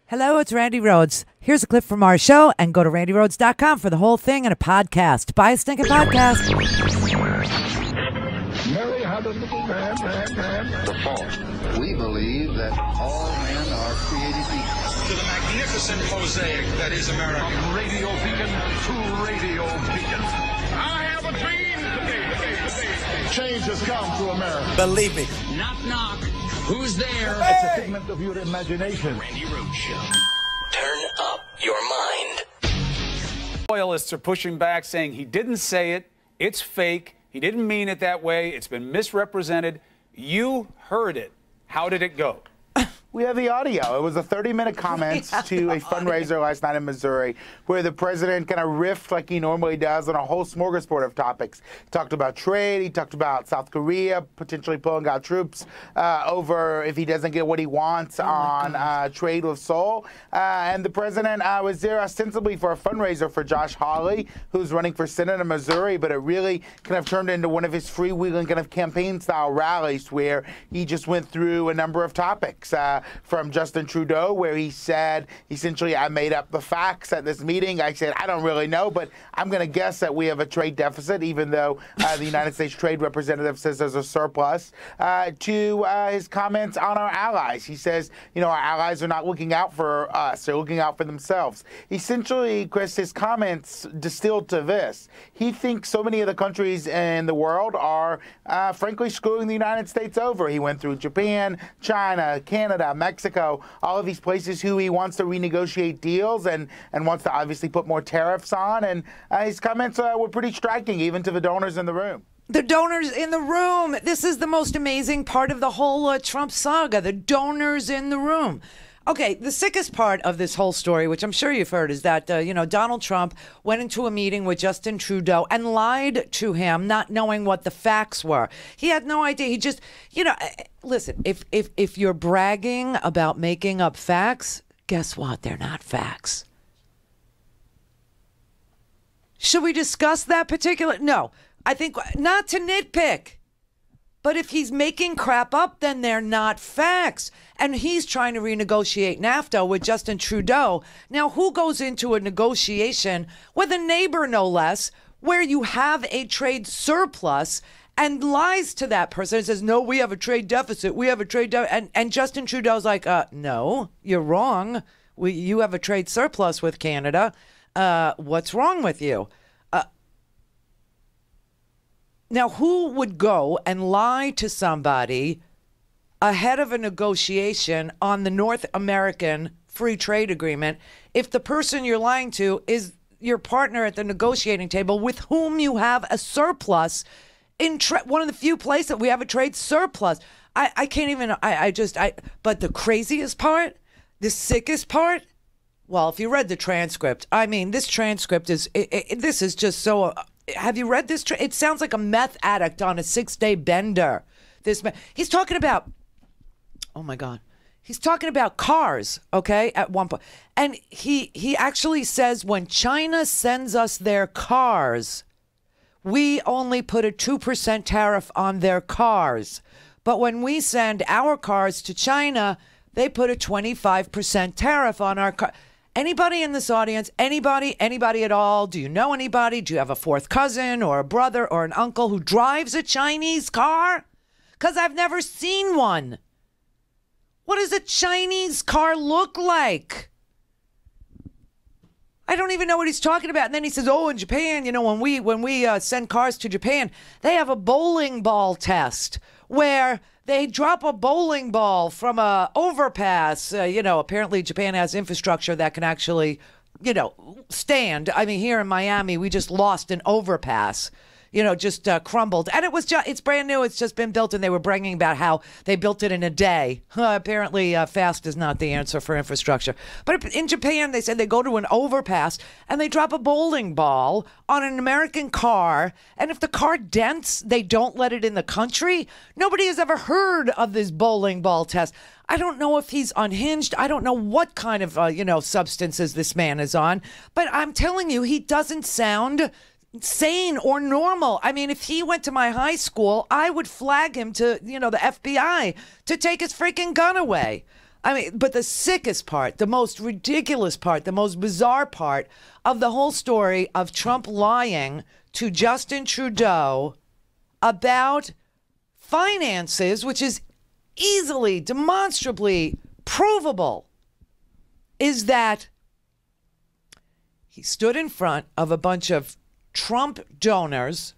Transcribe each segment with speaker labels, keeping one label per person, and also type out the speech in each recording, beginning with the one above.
Speaker 1: Hello, it's Randi Rhodes. Here's a clip from our show, and go to randirhodes.com for the whole thing and a podcast. Buy a stinking podcast.
Speaker 2: Mary had a little man.
Speaker 3: The fault. We believe that all men are created equal.
Speaker 4: To the magnificent mosaic that is America.
Speaker 2: From radio beacon to radio beacon. I have a dream today. Change has come to America.
Speaker 4: Believe me.
Speaker 5: Knock, knock. Who's there?
Speaker 2: It's a figment of your imagination.
Speaker 5: Randi Rhodes Show. Turn up your mind.
Speaker 6: Loyalists are pushing back, saying he didn't say it, it's fake, he didn't mean it that way, it's been misrepresented. You heard it. How did it go?
Speaker 7: We have the audio. It was a 30-minute comments to a fundraiser last night in Missouri where the president kind of riffed like he normally does on a whole smorgasbord of topics. He talked about trade. He talked about South Korea potentially pulling out troops over if he doesn't get what he wants on trade with Seoul. And the president was there ostensibly for a fundraiser for Josh Hawley, who's running for Senate in Missouri, but it really kind of turned into one of his freewheeling kind of campaign-style rallies where he just went through a number of topics. From Justin Trudeau, where he said, essentially, I made up the facts at this meeting. I said, I don't really know, but I'm going to guess that we have a trade deficit, even though the United States Trade Representative says there's a surplus, to his comments on our allies. He says, you know, our allies are not looking out for us. They're looking out for themselves. Essentially, Chris, his comments distilled to this. He thinks so many of the countries in the world are, frankly, screwing the United States over. He went through Japan, China, Canada, Mexico, all of these places who he wants to renegotiate deals and wants to obviously put more tariffs on. And his comments were pretty striking, even to the donors in the room.
Speaker 1: The donors in the room. This is the most amazing part of the whole Trump saga, the donors in the room. Okay, the sickest part of this whole story, which I'm sure you've heard, is that, Donald Trump went into a meeting with Justin Trudeau and lied to him, not knowing what the facts were. He had no idea. He just, listen, if you're bragging about making up facts, guess what? They're not facts. Should we discuss that particular? No, I think not to nitpick. But if he's making crap up, then they're not facts. And he's trying to renegotiate NAFTA with Justin Trudeau. Now, who goes into a negotiation with a neighbor, no less, where you have a trade surplus and lies to that person and says, no, we have a trade deficit. We have a trade deficit. And Justin Trudeau's like, no, you're wrong. You have a trade surplus with Canada. What's wrong with you? Now, who would go and lie to somebody ahead of a negotiation on the North American Free Trade Agreement if the person you're lying to is your partner at the negotiating table with whom you have a surplus in one of the few places that we have a trade surplus? I can't even, but the craziest part, the sickest part, well, if you read the transcript, I mean, this transcript is, this is just so... Have you read this? It sounds like a meth addict on a 6-day bender. He's talking about, oh my God, he's talking about cars, okay, at one point. And he actually says when China sends us their cars, we only put a 2% tariff on their cars. But when we send our cars to China, they put a 25% tariff on our car. Anybody in this audience, anybody at all, do you know anybody? Do you have a fourth cousin or a brother or an uncle who drives a Chinese car? Because I've never seen one. What does a Chinese car look like? I don't even know what he's talking about. And then he says, oh, in Japan, when we send cars to Japan, they have a bowling ball test where they drop a bowling ball from a overpass. Apparently Japan has infrastructure that can actually, stand. I mean, here in Miami, we just lost an overpass, just crumbled. And it's brand new. It's just been built. And they were bragging about how they built it in a day. Apparently fast is not the answer for infrastructure. But in Japan, they said they go to an overpass and they drop a bowling ball on an American car. And if the car dents, they don't let it in the country. Nobody has ever heard of this bowling ball test. I don't know if he's unhinged. I don't know what kind of, substances this man is on. But I'm telling you, he doesn't sound sane or normal. I mean, if he went to my high school, I would flag him to, the FBI to take his freaking gun away. I mean, but the sickest part, the most ridiculous part, the most bizarre part of the whole story of Trump lying to Justin Trudeau about finances, which is easily, demonstrably provable, is that he stood in front of a bunch of Trump donors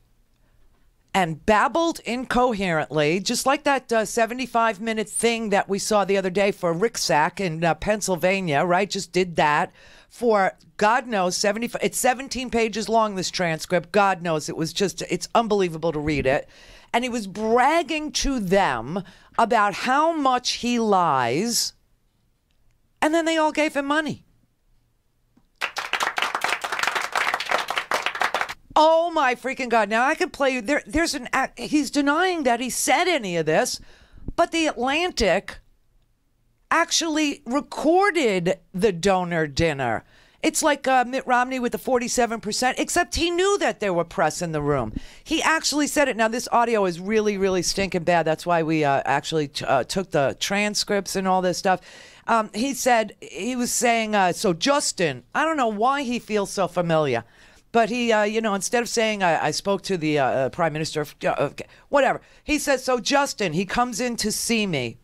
Speaker 1: and babbled incoherently, just like that 75-minute thing that we saw the other day for Ricksack in Pennsylvania, right? Just did that for, God knows, 75. It's 17 pages long, this transcript. God knows, it's unbelievable to read it. And he was bragging to them about how much he lies, and then they all gave him money. Oh my freaking God. Now I could play you there's an act. He's denying that he said any of this, but the Atlantic actually recorded the donor dinner. It's like Mitt Romney with the 47%, except he knew that there were press in the room. He actually said it. Now this audio is really, really stinking bad. That's why we actually took the transcripts and all this stuff. He was saying, so Justin, I don't know why he feels so familiar. But he, instead of saying, I spoke to the prime minister, whatever, he says, so Justin, he comes in to see me.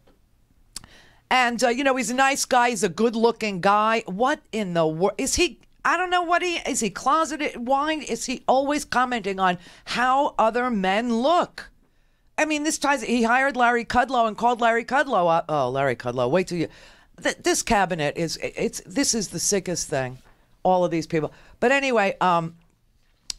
Speaker 1: And, he's a nice guy. He's a good looking guy. What in the world? Is he, I don't know is he closeted? Why is he always commenting on how other men look? I mean, he hired Larry Kudlow and called Larry Kudlow up. Oh, Larry Kudlow, wait till you, this cabinet this is the sickest thing. All of these people. But anyway,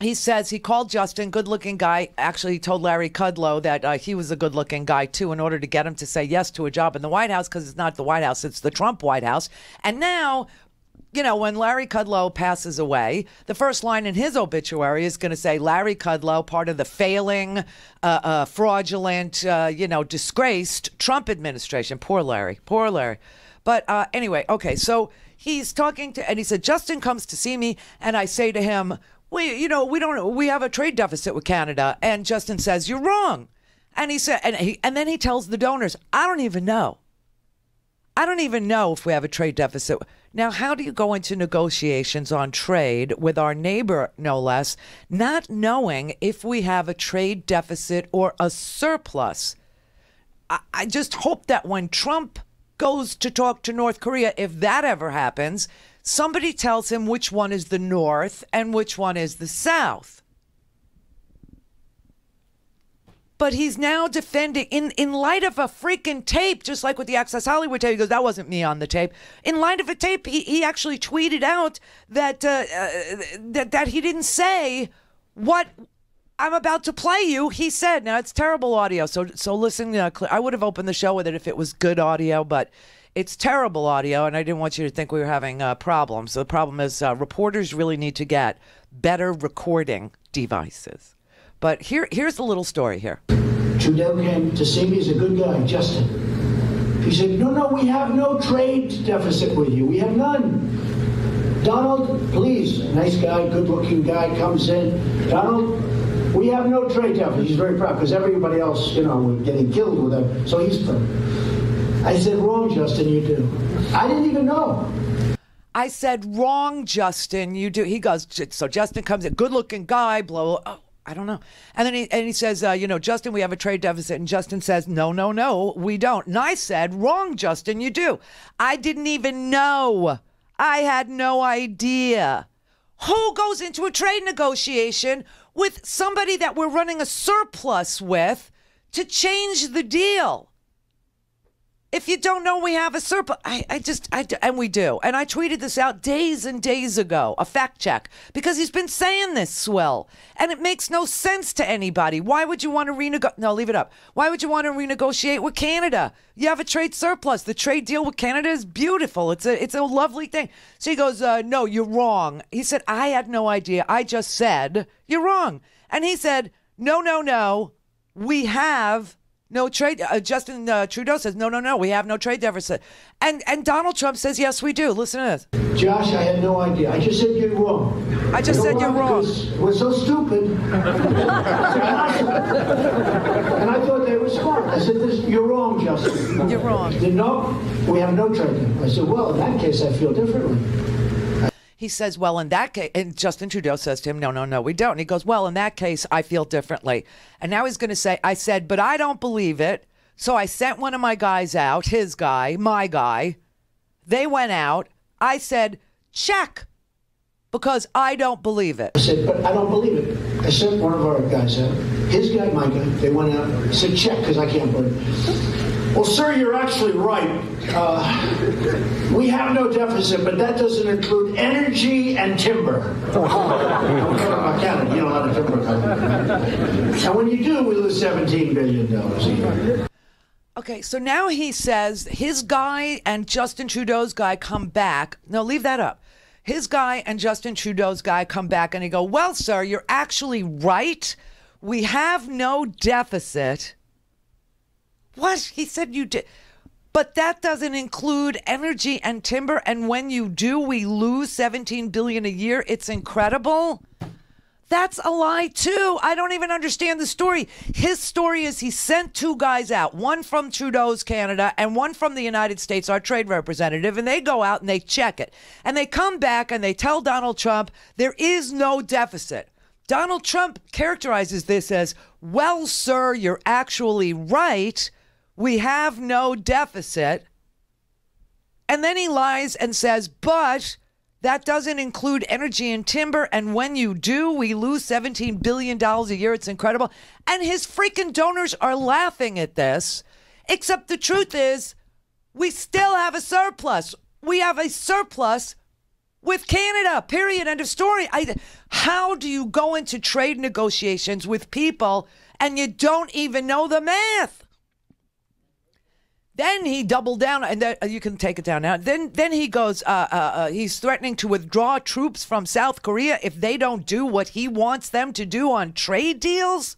Speaker 1: he says he called Justin, good-looking guy. Actually, he told Larry Kudlow that he was a good-looking guy, too, in order to get him to say yes to a job in the White House, because it's not the White House, it's the Trump White House. And now, when Larry Kudlow passes away, the first line in his obituary is going to say, Larry Kudlow, part of the failing, fraudulent, disgraced Trump administration. Poor Larry. Poor Larry. But anyway, okay, so he's talking and he said, Justin comes to see me, and I say to him, we have a trade deficit with Canada. And Justin says, you're wrong. And he said, and then he tells the donors, I don't even know if we have a trade deficit. Now, how do you go into negotiations on trade with our neighbor, no less, not knowing if we have a trade deficit or a surplus? I just hope that when Trump goes to talk to North Korea, if that ever happens, somebody tells him which one is the North and which one is the South. But he's now defending, in light of a freaking tape, just like with the Access Hollywood tape, he goes, that wasn't me on the tape. In light of a tape, he actually tweeted out that that he didn't say what I'm about to play you. He said, now it's terrible audio, so listen. I would have opened the show with it if it was good audio, but it's terrible audio, and I didn't want you to think we were having problems. So the problem is reporters really need to get better recording devices. But here's a little story here.
Speaker 8: Trudeau came to see me. He's a good guy, Justin. He said, no, we have no trade deficit with you. We have none. Donald, please, nice guy, good-looking guy, comes in. Donald, we have no trade deficit. He's very proud because everybody else, was getting killed with him. So he's proud. I said, wrong, Justin, you do. I didn't even know.
Speaker 1: I said, wrong, Justin, you do. He goes, so Justin comes in, good-looking guy, blah, blah. Oh, I don't know. And then he says, Justin, we have a trade deficit. And Justin says, no, we don't. And I said, wrong, Justin, you do. I didn't even know. I had no idea. Who goes into a trade negotiation with somebody that we're running a surplus with to change the deal? If you don't know we have a surplus, and we do. And I tweeted this out days and days ago, a fact check, because he's been saying this swell. And it makes no sense to anybody. Why would you want to renegotiate? No, leave it up. Why would you want to renegotiate with Canada? You have a trade surplus. The trade deal with Canada is beautiful. It's a lovely thing. So he goes, no, you're wrong. He said, I had no idea. I just said, you're wrong. And he said, no, we have no trade. Justin Trudeau says, no, we have no trade deficit. And Donald Trump says, yes, we do. Listen to this.
Speaker 8: Josh, I had no idea. I just said you're wrong.
Speaker 1: I just said you're wrong.
Speaker 8: We're so stupid. And I thought they were very smart. I said, you're wrong, Justin.
Speaker 1: You're wrong.
Speaker 8: He said, no, we have no trade deal. I said, well, in that case, I feel differently.
Speaker 1: He says, well, in that case, and Justin Trudeau says to him, no, we don't. And he goes, well, in that case, I feel differently. And now he's going to say, I said, but I don't believe it. So I sent one of my guys out, his guy, my guy. They went out. I said, check, because I don't believe it.
Speaker 8: I said, but I don't believe it. I sent one of our guys out, his guy, my guy. They went out. I said, check, because I can't believe it. Well, sir, you're actually right. We have no deficit, but that doesn't include energy and timber. I'm talking about Canada. You know, a lot of timber companies. And when you do, we lose $17 billion a year.
Speaker 1: Okay, so now he says his guy and Justin Trudeau's guy come back. No, leave that up. His guy and Justin Trudeau's guy come back and they go, well, sir, you're actually right. We have no deficit. What? He said you did. But that doesn't include energy and timber. And when you do, we lose $17 billion a year. It's incredible. That's a lie, too. I don't even understand the story. His story is he sent two guys out, one from Trudeau's Canada and one from the United States, our trade representative, and they go out and they check it. And they come back and they tell Donald Trump there is no deficit. Donald Trump characterizes this as, well, sir, you're actually right. We have no deficit. And then he lies and says, but that doesn't include energy and timber. And when you do, we lose $17 billion a year. It's incredible. And his freaking donors are laughing at this. Except the truth is, we still have a surplus. We have a surplus with Canada, period, end of story. How do you go into trade negotiations with people and you don't even know the math? Then he doubled down, and you can take it down now. Then he goes, he's threatening to withdraw troops from South Korea if they don't do what he wants them to do on trade deals.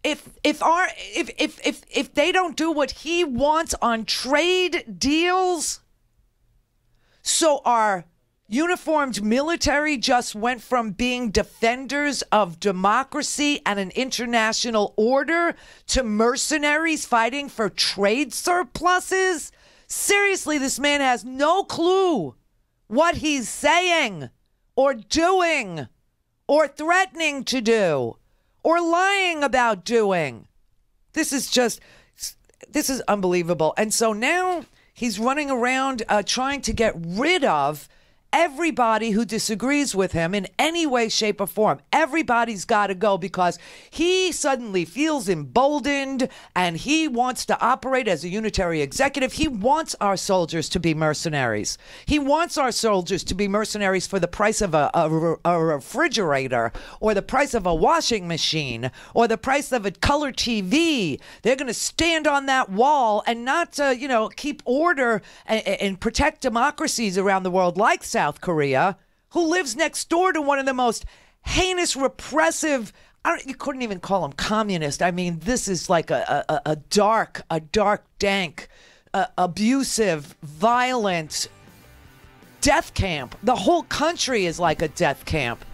Speaker 1: If they don't do what he wants on trade deals, so our uniformed military just went from being defenders of democracy and an international order to mercenaries fighting for trade surpluses? Seriously, this man has no clue what he's saying or doing or threatening to do or lying about doing. This is unbelievable. And so now he's running around trying to get rid of everybody who disagrees with him in any way, shape, or form. Everybody's got to go because he suddenly feels emboldened and he wants to operate as a unitary executive. He wants our soldiers to be mercenaries. He wants our soldiers to be mercenaries for the price of a refrigerator or the price of a washing machine or the price of a color TV. They're going to stand on that wall and not, keep order and protect democracies around the world like South Korea, who lives next door to one of the most heinous, repressive, you couldn't even call him communist. I mean, this is like a dark, dank, abusive, violent death camp. The whole country is like a death camp.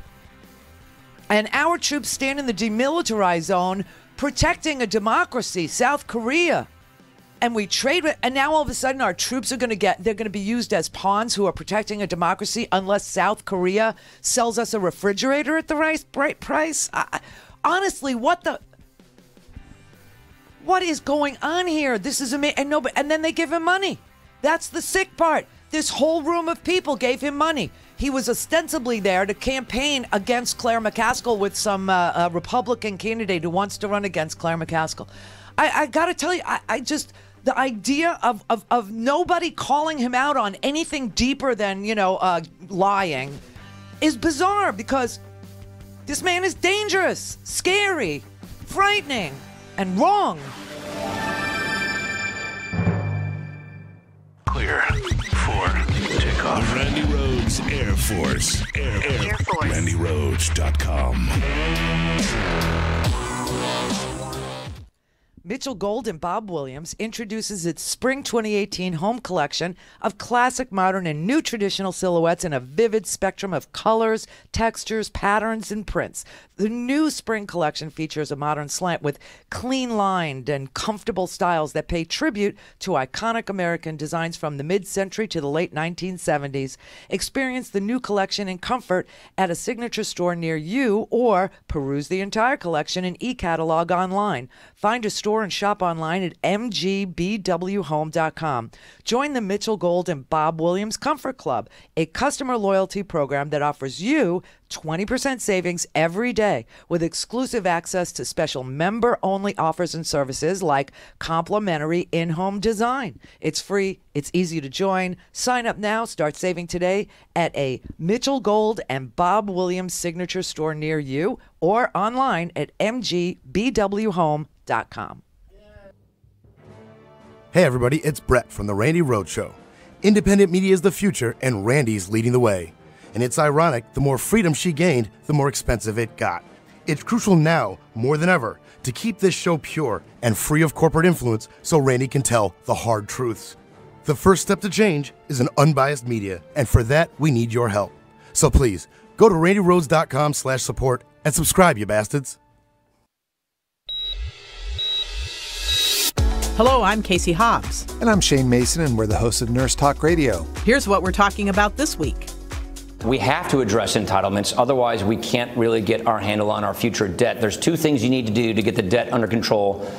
Speaker 1: And our troops stand in the demilitarized zone protecting a democracy, South Korea. And we trade with, and now all of a sudden our troops they're going to be used as pawns who are protecting a democracy unless South Korea sells us a refrigerator at the right price. Honestly, what is going on here? This is amazing. And then they give him money. That's the sick part. This whole room of people gave him money. He was ostensibly there to campaign against Claire McCaskill with some Republican candidate who wants to run against Claire McCaskill. I got to tell you, the idea of nobody calling him out on anything deeper than, lying is bizarre because this man is dangerous, scary, frightening, and wrong.
Speaker 9: Clear for takeoff. Randi Rhodes Air Force. Air Force. RandiRhodes.com.
Speaker 1: Mitchell Gold and Bob Williams introduces its Spring 2018 home collection of classic, modern, and new traditional silhouettes in a vivid spectrum of colors, textures, patterns, and prints. The new spring collection features a modern slant with clean-lined and comfortable styles that pay tribute to iconic American designs from the mid-century to the late 1970s. Experience the new collection in comfort at a signature store near you, or peruse the entire collection in e-catalog online. Find a store and shop online at mgbwhome.com. Join the Mitchell Gold and Bob Williams Comfort Club, a customer loyalty program that offers you 20% savings every day with exclusive access to special member-only offers and services like complimentary in-home design. It's free. It's easy to join. Sign up now. Start saving today at a Mitchell Gold and Bob Williams signature store near you or online at mgbwhome.com.
Speaker 10: Hey everybody, it's Brett from the Randi Rhodes Show. Independent media is the future, and Randi's leading the way. And it's ironic, the more freedom she gained, the more expensive it got. It's crucial now, more than ever, to keep this show pure and free of corporate influence so Randi can tell the hard truths. The first step to change is an unbiased media, and for that, we need your help. So please, go to randirhodes.com/support and subscribe, you bastards.
Speaker 11: Hello, I'm Casey Hobbs.
Speaker 12: And I'm Shane Mason, and we're the hosts of Nurse Talk Radio.
Speaker 11: Here's what we're talking about this week.
Speaker 13: We have to address entitlements, otherwise we can't really get our handle on our future debt. There's two things you need to do to get the debt under control.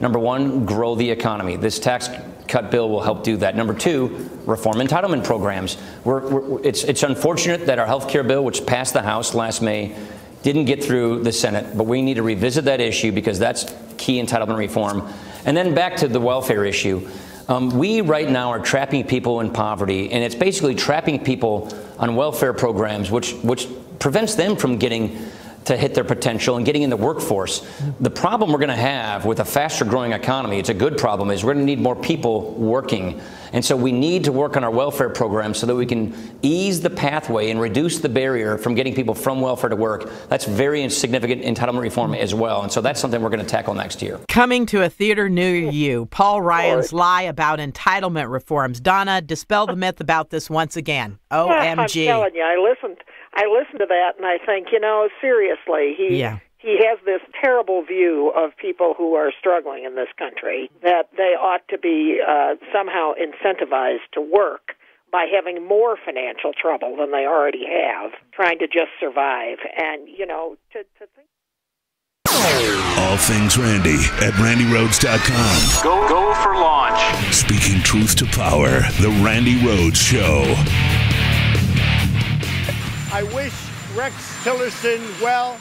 Speaker 13: Number one, grow the economy. This tax cut bill will help do that. Number two, reform entitlement programs. It's unfortunate that our health care bill, which passed the House last May, didn't get through the Senate, but we need to revisit that issue because that's key entitlement reform. And then back to the welfare issue. We right now are trapping people in poverty, and it's basically trapping people on welfare programs, which prevents them from getting to hit their potential and getting in the workforce. The problem we're going to have with a faster growing economy, it's a good problem, is we're going to need more people working. And so we need to work on our welfare programs so that we can ease the pathway and reduce the barrier from getting people from welfare to work. That's very significant entitlement reform as well. And so that's something we're going to tackle next year.
Speaker 11: Coming to a theater near you, Paul Ryan's lie about entitlement reforms. Donna, dispel the myth about this once again. OMG.
Speaker 14: I'm telling you, I listened to that and I think, seriously, he has this terrible view of people who are struggling in this country, that they ought to be somehow incentivized to work by having more financial trouble than they already have, trying to just survive. And, to think.
Speaker 9: All things Randi at RandiRhodes.com.
Speaker 6: Go for launch.
Speaker 9: Speaking truth to power, the Randi Rhodes Show.
Speaker 15: I wish Rex Tillerson well.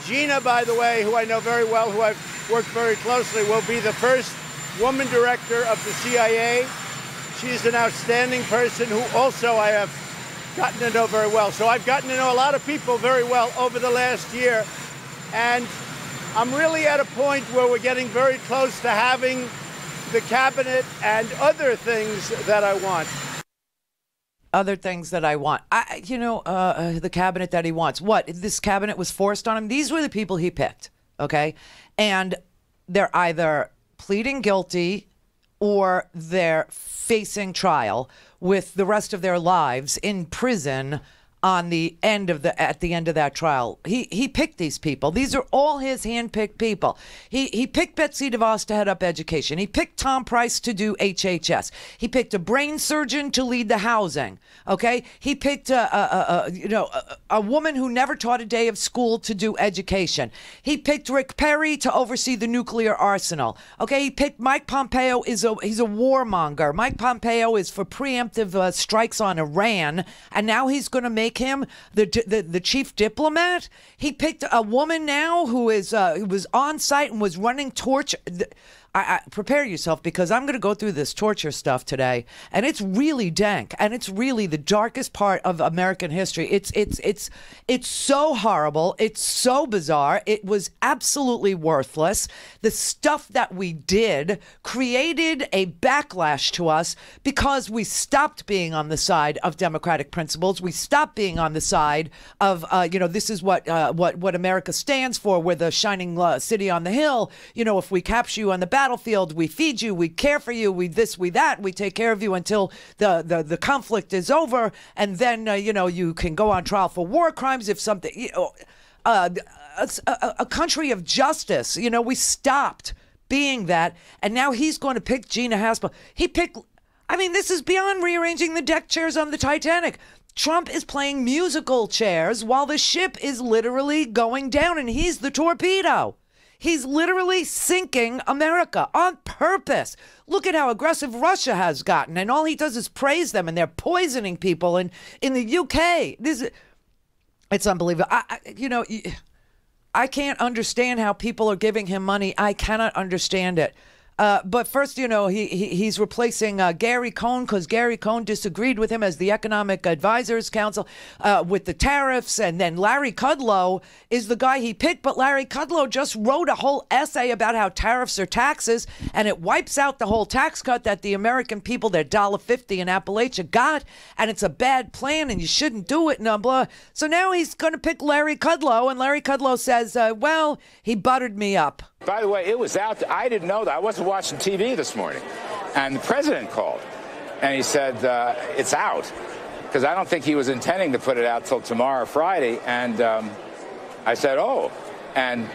Speaker 15: Gina, by the way, who I know very well, who I've worked very closely, will be the first woman director of the CIA. She's an outstanding person who also I have gotten to know very well. So I've gotten to know a lot of people very well over the last year. And I'm really at a point where we're getting very close to having the cabinet and other things that I want.
Speaker 1: Other things that I want. The cabinet that he wants. What? This cabinet was forced on him? These were the people he picked, okay? And they're either pleading guilty or they're facing trial with the rest of their lives in prison at the end of that trial. He picked these people. These are all his hand-picked people. He picked Betsy DeVos to head up education. He picked Tom Price to do HHS. He picked a brain surgeon to lead the housing. Okay, he picked a woman who never taught a day of school to do education. He picked Rick Perry to oversee the nuclear arsenal. Okay, he picked Mike Pompeo. He's a warmonger. Mike Pompeo is for preemptive strikes on Iran, and now he's going to make him the chief diplomat. He picked a woman now who was on site and was running torch. prepare yourself, because I'm going to go through this torture stuff today, and it's really dank, and it's really the darkest part of American history. It's so horrible. It's so bizarre. It was absolutely worthless. The stuff that we did created a backlash to us because we stopped being on the side of democratic principles. We stopped being on the side of, this is what America stands for. We're the shining city on the hill. If we capture you on the battlefield, we feed you, we care for you, we this, we that, we take care of you until the conflict is over, and then you can go on trial for war crimes if something. A country of justice. We stopped being that, and now he's going to pick Gina Haspel. This is beyond rearranging the deck chairs on the Titanic. Trump is playing musical chairs while the ship is literally going down, and he's the torpedo. He's literally sinking America on purpose. Look at how aggressive Russia has gotten, and all he does is praise them, and they're poisoning people in the UK. It's unbelievable. I can't understand how people are giving him money. I cannot understand it. But first, he's replacing Gary Cohn, because Gary Cohn disagreed with him as the Economic Advisors Council with the tariffs. And then Larry Kudlow is the guy he picked. But Larry Kudlow just wrote a whole essay about how tariffs are taxes, and it wipes out the whole tax cut that the American people, their $1.50 in Appalachia, got. And it's a bad plan, and you shouldn't do it, and blah. So now he's going to pick Larry Kudlow. And Larry Kudlow says, well, he buttered me up.
Speaker 16: By the way, it was out. I didn't know that. I wasn't watching TV this morning. And the president called, and he said, it's out. Because I don't think he was intending to put it out till tomorrow, Friday. And I said, oh. And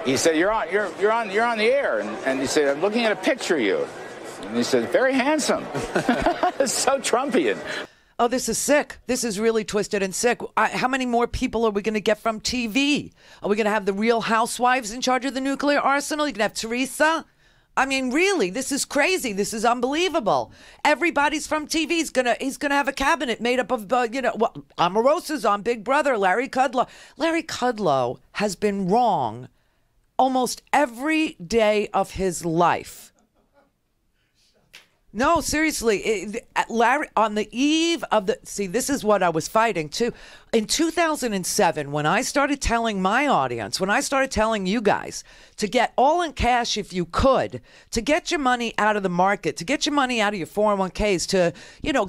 Speaker 16: he said, you're on the air. And he said, I'm looking at a picture of you. And he said, very handsome. It's so Trumpian.
Speaker 1: Oh, this is sick. This is really twisted and sick. How many more people are we going to get from TV? Are we going to have the Real Housewives in charge of the nuclear arsenal? You can have Teresa. Really, this is crazy. This is unbelievable. Everybody's from TV. He's gonna have a cabinet made up of, Omarosa's on Big Brother, Larry Kudlow. Larry Kudlow has been wrong almost every day of his life. No, seriously, Larry, on the eve of this is what I was fighting too. In 2007, when I started telling my audience, when I started telling you guys to get all in cash if you could, to get your money out of the market, to get your money out of your 401ks, to,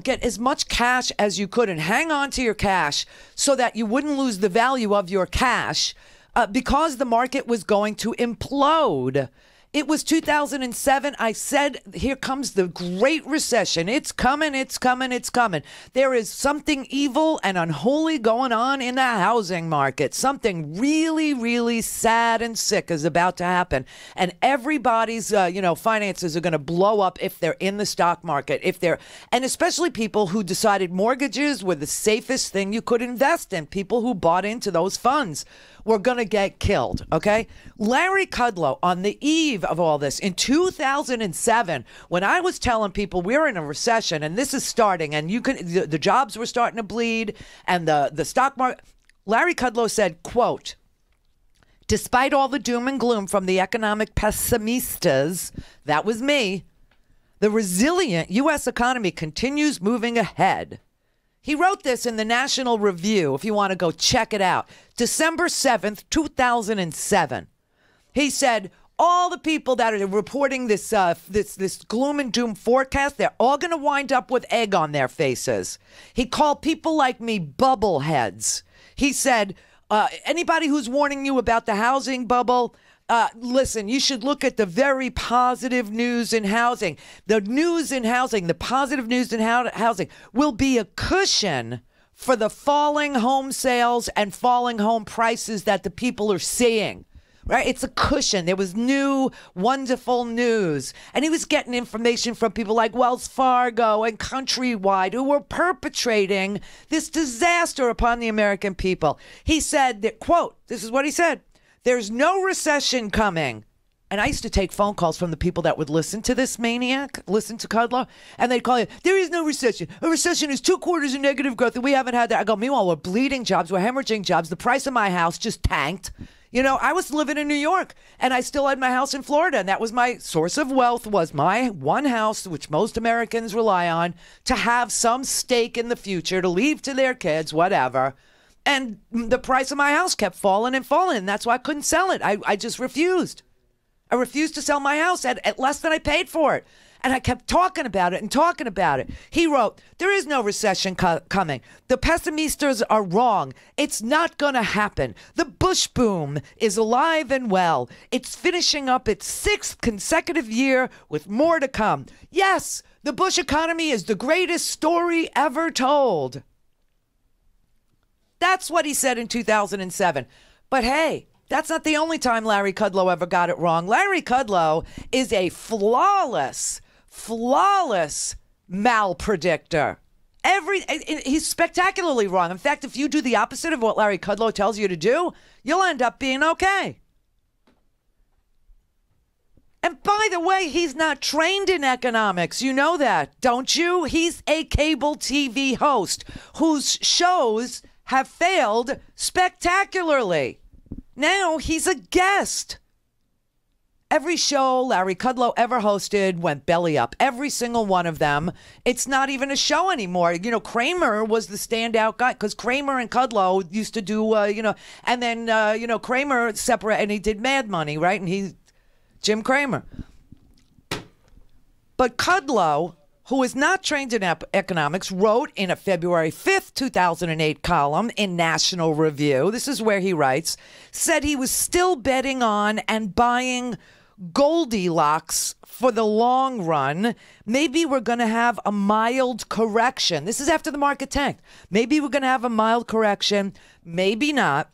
Speaker 1: get as much cash as you could and hang on to your cash so that you wouldn't lose the value of your cash because the market was going to implode. It was 2007. I said, here comes the Great Recession. It's coming, it's coming, it's coming. There is something evil and unholy going on in the housing market. Something really, really sad and sick is about to happen. And everybody's, finances are going to blow up if they're in the stock market. And especially people who decided mortgages were the safest thing you could invest in. People who bought into those funds were going to get killed, okay? Larry Kudlow, on the eve of all this, in 2007, when I was telling people we're in a recession and this is starting and the jobs were starting to bleed and the stock market, Larry Kudlow said, quote, despite all the doom and gloom from the economic pessimistas, that was me, the resilient U.S. economy continues moving ahead. He wrote this in the National Review, if you want to go check it out. December 7th, 2007. He said, all the people that are reporting this gloom and doom forecast, they're all going to wind up with egg on their faces. He called people like me bubbleheads. He said, anybody who's warning you about the housing bubble, listen, you should look at the very positive news in housing. The news in housing, the positive news in housing will be a cushion for the falling home sales and falling home prices that the people are seeing. Right? It's a cushion. There was new, wonderful news. And he was getting information from people like Wells Fargo and Countrywide who were perpetrating this disaster upon the American people. He said that, quote, this is what he said, there's no recession coming. And I used to take phone calls from the people that would listen to this maniac, listen to Kudlow, and they'd call you, there is no recession. A recession is 2 quarters of negative growth, and we haven't had that. I go, meanwhile, we're bleeding jobs, we're hemorrhaging jobs. The price of my house just tanked. You know, I was living in New York and I still had my house in Florida. And that was my source of wealth, was my one house, which most Americans rely on to have some stake in the future, to leave to their kids, whatever. And the price of my house kept falling and falling. And that's why I couldn't sell it. I just refused. I refused to sell my house at less than I paid for it. And I kept talking about it and talking about it. He wrote, there is no recession coming. The pessimistas are wrong. It's not going to happen. The Bush boom is alive and well. It's finishing up its 6th consecutive year with more to come. Yes, the Bush economy is the greatest story ever told. That's what he said in 2007. But hey, that's not the only time Larry Kudlow ever got it wrong. Larry Kudlow is a flawless malpredictor. He's spectacularly wrong. In fact, if you do the opposite of what Larry Kudlow tells you to do, you'll end up being okay. And by the way, he's not trained in economics. You know that, don't you? He's a cable TV host whose shows have failed spectacularly. Now he's a guest. Every show Larry Kudlow ever hosted went belly up. Every single one of them. It's not even a show anymore. You know, Kramer was the standout guy because Kramer and Kudlow used to do, and then, Kramer separate, and he did Mad Money, right? And he's Jim Kramer. But Kudlow, who is not trained in economics, wrote in a February 5th, 2008 column in National Review, this is where he writes, said he was still betting on and buying Goldilocks for the long run. Maybe we're going to have a mild correction. This is after the market tanked. Maybe we're going to have a mild correction. Maybe not.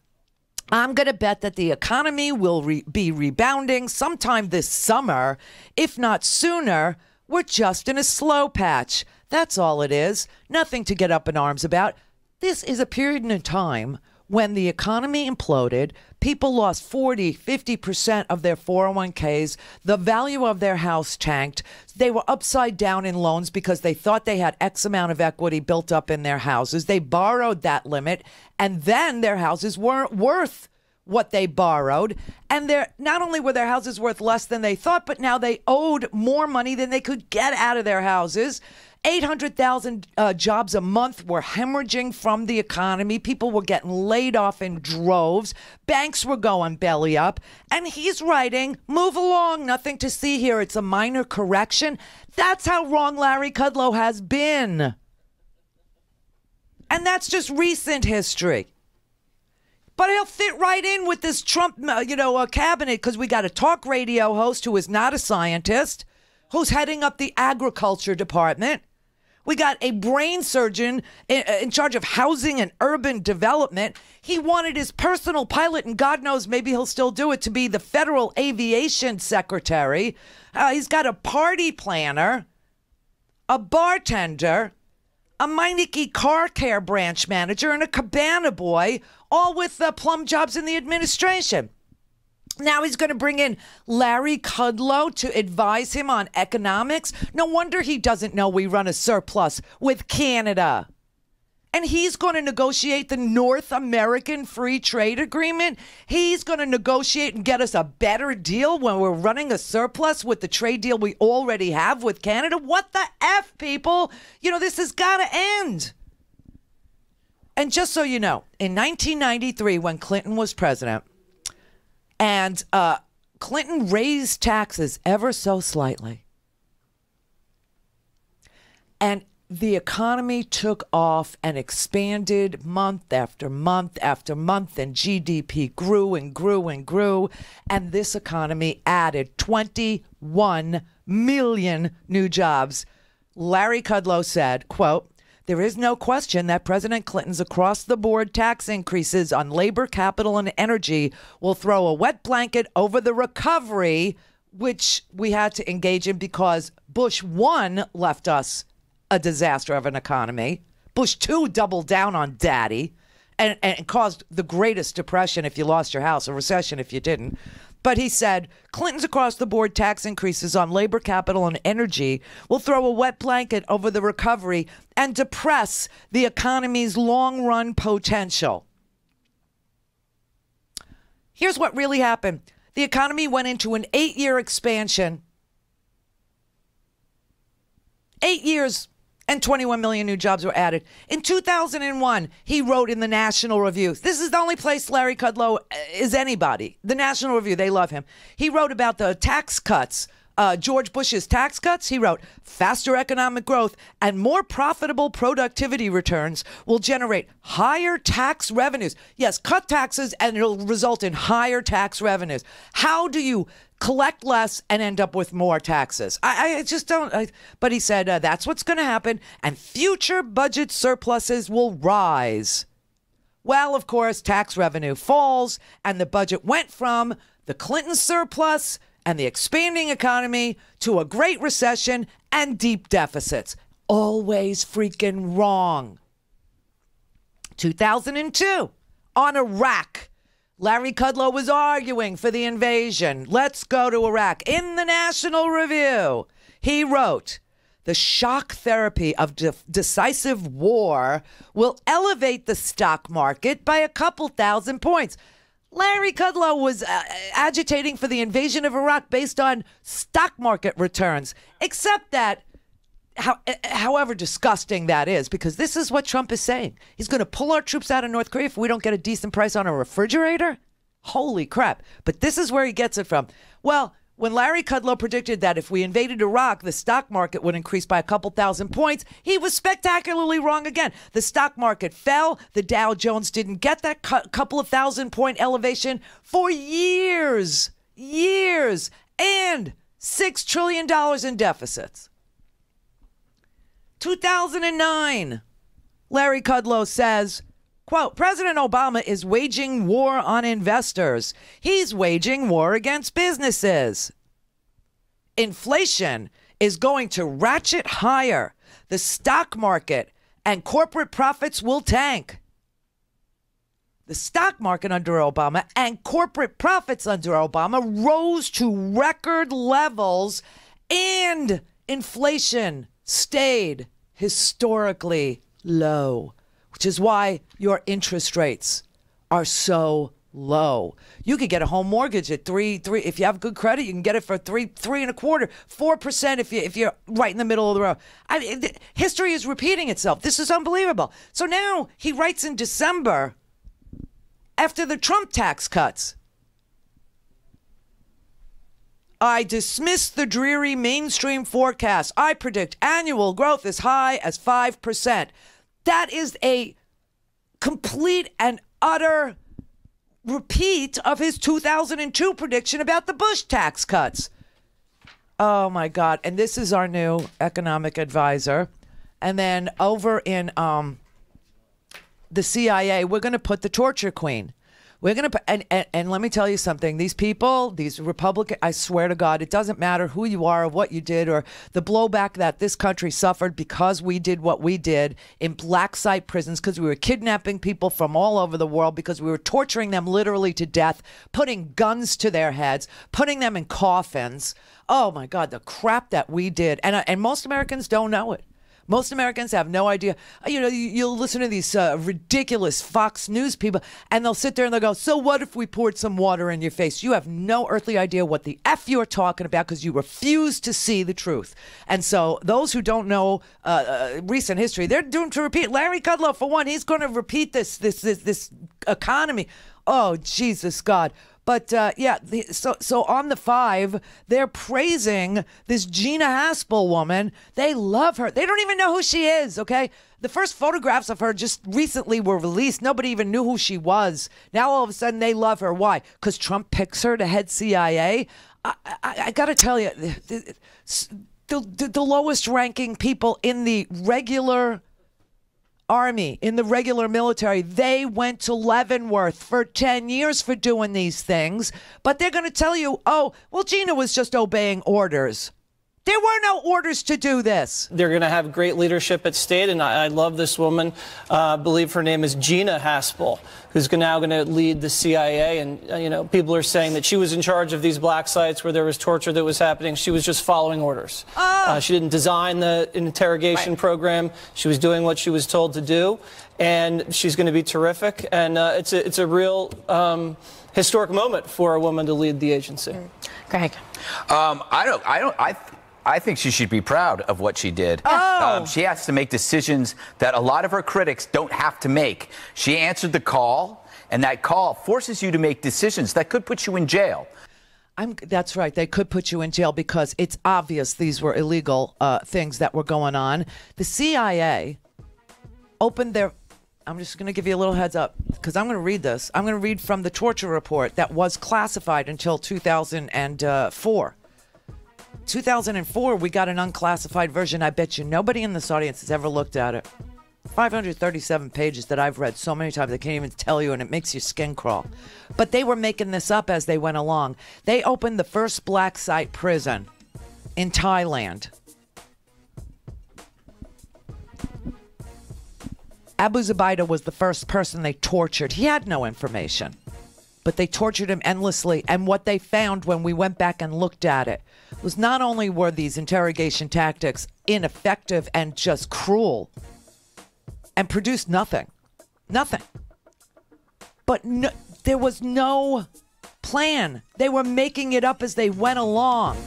Speaker 1: I'm going to bet that the economy will be rebounding sometime this summer, if not sooner. We're just in a slow patch. That's all it is. Nothing to get up in arms about. This is a period in time when the economy imploded. People lost 40, 50% of their 401ks. The value of their house tanked. They were upside down in loans because they thought they had X amount of equity built up in their houses. They borrowed that limit, and then their houses weren't worth what they borrowed. And not only were their houses worth less than they thought, but now they owed more money than they could get out of their houses. 800,000 jobs a month were hemorrhaging from the economy. People were getting laid off in droves. Banks were going belly up. And he's writing, move along, nothing to see here. It's a minor correction. That's how wrong Larry Kudlow has been. And that's just recent history. But he'll fit right in with this Trump, cabinet, because we got a talk radio host who is not a scientist, who's heading up the agriculture department. We got a brain surgeon in charge of housing and urban development. He wanted his personal pilot, and God knows maybe he'll still do it, to be the federal aviation secretary. He's got a party planner, a bartender, a Meineke car care branch manager, and a cabana boy, all with plum jobs in the administration. Now he's going to bring in Larry Kudlow to advise him on economics. No wonder he doesn't know we run a surplus with Canada. And he's going to negotiate the North American Free Trade Agreement. He's going to negotiate and get us a better deal when we're running a surplus with the trade deal we already have with Canada. What the F, people? This has got to end. And just so you know, in 1993, when Clinton was president, and Clinton raised taxes ever so slightly, and the economy took off and expanded month after month after month, and GDP grew and grew and grew, and this economy added 21 million new jobs. Larry Kudlow said, quote, "There is no question that President Clinton's across-the-board tax increases on labor, capital, and energy will throw a wet blanket over the recovery, which we had to engage in because Bush 1 left us a disaster of an economy. Bush 2 doubled down on daddy and caused the greatest depression if you lost your house, a recession if you didn't. But he said, Clinton's across-the-board tax increases on labor, capital, and energy will throw a wet blanket over the recovery and depress the economy's long-run potential." Here's what really happened. The economy went into an 8-year expansion. 8 years and 21 million new jobs were added. In 2001, he wrote in the National Review. This is the only place Larry Kudlow is anybody. The National Review, they love him. He wrote about the tax cuts. George Bush's tax cuts, he wrote, faster economic growth and more profitable productivity returns will generate higher tax revenues. Yes, cut taxes and it'll result in higher tax revenues. How do you collect less and end up with more taxes? I just don't. But he said that's what's going to happen, and future budget surpluses will rise. Well, of course, tax revenue falls, and the budget went from the Clinton surplus and the expanding economy to a great recession and deep deficits. Always freaking wrong. 2002, on Iraq. Larry Kudlow was arguing for the invasion. Let's go to Iraq. In the National Review, he wrote, the shock therapy of decisive war will elevate the stock market by a couple thousand points. Larry Kudlow was agitating for the invasion of Iraq based on stock market returns, except that, however disgusting that is, because this is what Trump is saying. He's going to pull our troops out of North Korea if we don't get a decent price on a refrigerator? Holy crap. But this is where he gets it from. Well, when Larry Kudlow predicted that if we invaded Iraq, the stock market would increase by a couple thousand points, he was spectacularly wrong again. The stock market fell. The Dow Jones didn't get that couple of 1,000-point elevation for years, and $6 trillion in deficits. 2009, Larry Kudlow says, quote, President Obama is waging war on investors. He's waging war against businesses. Inflation is going to ratchet higher. The stock market and corporate profits will tank. The stock market under Obama and corporate profits under Obama rose to record levels, and inflation stayed historically low, which is why your interest rates are so low. You could get a home mortgage at 3. If you have good credit, you can get it for 3.25%, 4% if you're right in the middle of the road. History is repeating itself. This is unbelievable. So now he writes in December, after the Trump tax cuts, I dismiss the dreary mainstream forecast. I predict annual growth as high as 5%. That is a complete and utter repeat of his 2002 prediction about the Bush tax cuts. Oh, my God. And this is our new economic advisor. And then over in the CIA, we're going to put the torture queen. We're going to put, and let me tell you something. These people, these Republicans, I swear to God, it doesn't matter who you are or what you did or the blowback that this country suffered because we did what we did in black site prisons, because we were kidnapping people from all over the world, because we were torturing them literally to death, putting guns to their heads, putting them in coffins. Oh, my God, the crap that we did. And most Americans don't know it. Most Americans have no idea. You know, you'll listen to these ridiculous Fox News people, and they'll sit there and they'll go, so what if we poured some water in your face? You have no earthly idea what the F you're talking about, because you refuse to see the truth. And so those who don't know recent history, they're doomed to repeat. Larry Kudlow, for one, he's going to repeat this economy. Oh, Jesus God. But yeah, so on the 5, they're praising this Gina Haspel woman. They love her. They don't even know who she is, okay? The first photographs of her just recently were released. Nobody even knew who she was. Now all of a sudden they love her. Why? Because Trump picks her to head CIA? I got to tell you, the lowest ranking people in the regular Army, in the regular military, they went to Leavenworth for 10 years for doing these things. But they're going to tell you, oh, well, Gina was just obeying orders. There were no orders to do this.
Speaker 17: They're going to have great leadership at state, and I love this woman. I believe her name is Gina Haspel, who's now going to lead the CIA. And, people are saying that she was in charge of these black sites where there was torture that was happening. She was just following orders. She didn't design the interrogation program. She was doing what she was told to do, and she's going to be terrific. And it's a real historic moment for a woman to lead the agency.
Speaker 11: Greg.
Speaker 18: I think she should be proud of what she did. She has to make decisions that a lot of her critics don't have to make. She answered the call, and that call forces you to make decisions that could put you in jail.
Speaker 1: That's right. They could put you in jail because it's obvious these were illegal things that were going on. The CIA opened their... I'm just going to give you a little heads up because I'm going to read this. I'm going to read from the torture report that was classified until 2004. 2004, we got an unclassified version. I bet you nobody in this audience has ever looked at it. 537 pages that I've read so many times I can't even tell you, and it makes your skin crawl. But they were making this up as they went along. They opened the first black site prison in Thailand. Abu Zubaydah was the first person they tortured. He had no information, but they tortured him endlessly. And what they found when we went back and looked at it was not only were these interrogation tactics ineffective and just cruel and produced nothing, but there was no plan. They were making it up as they went along.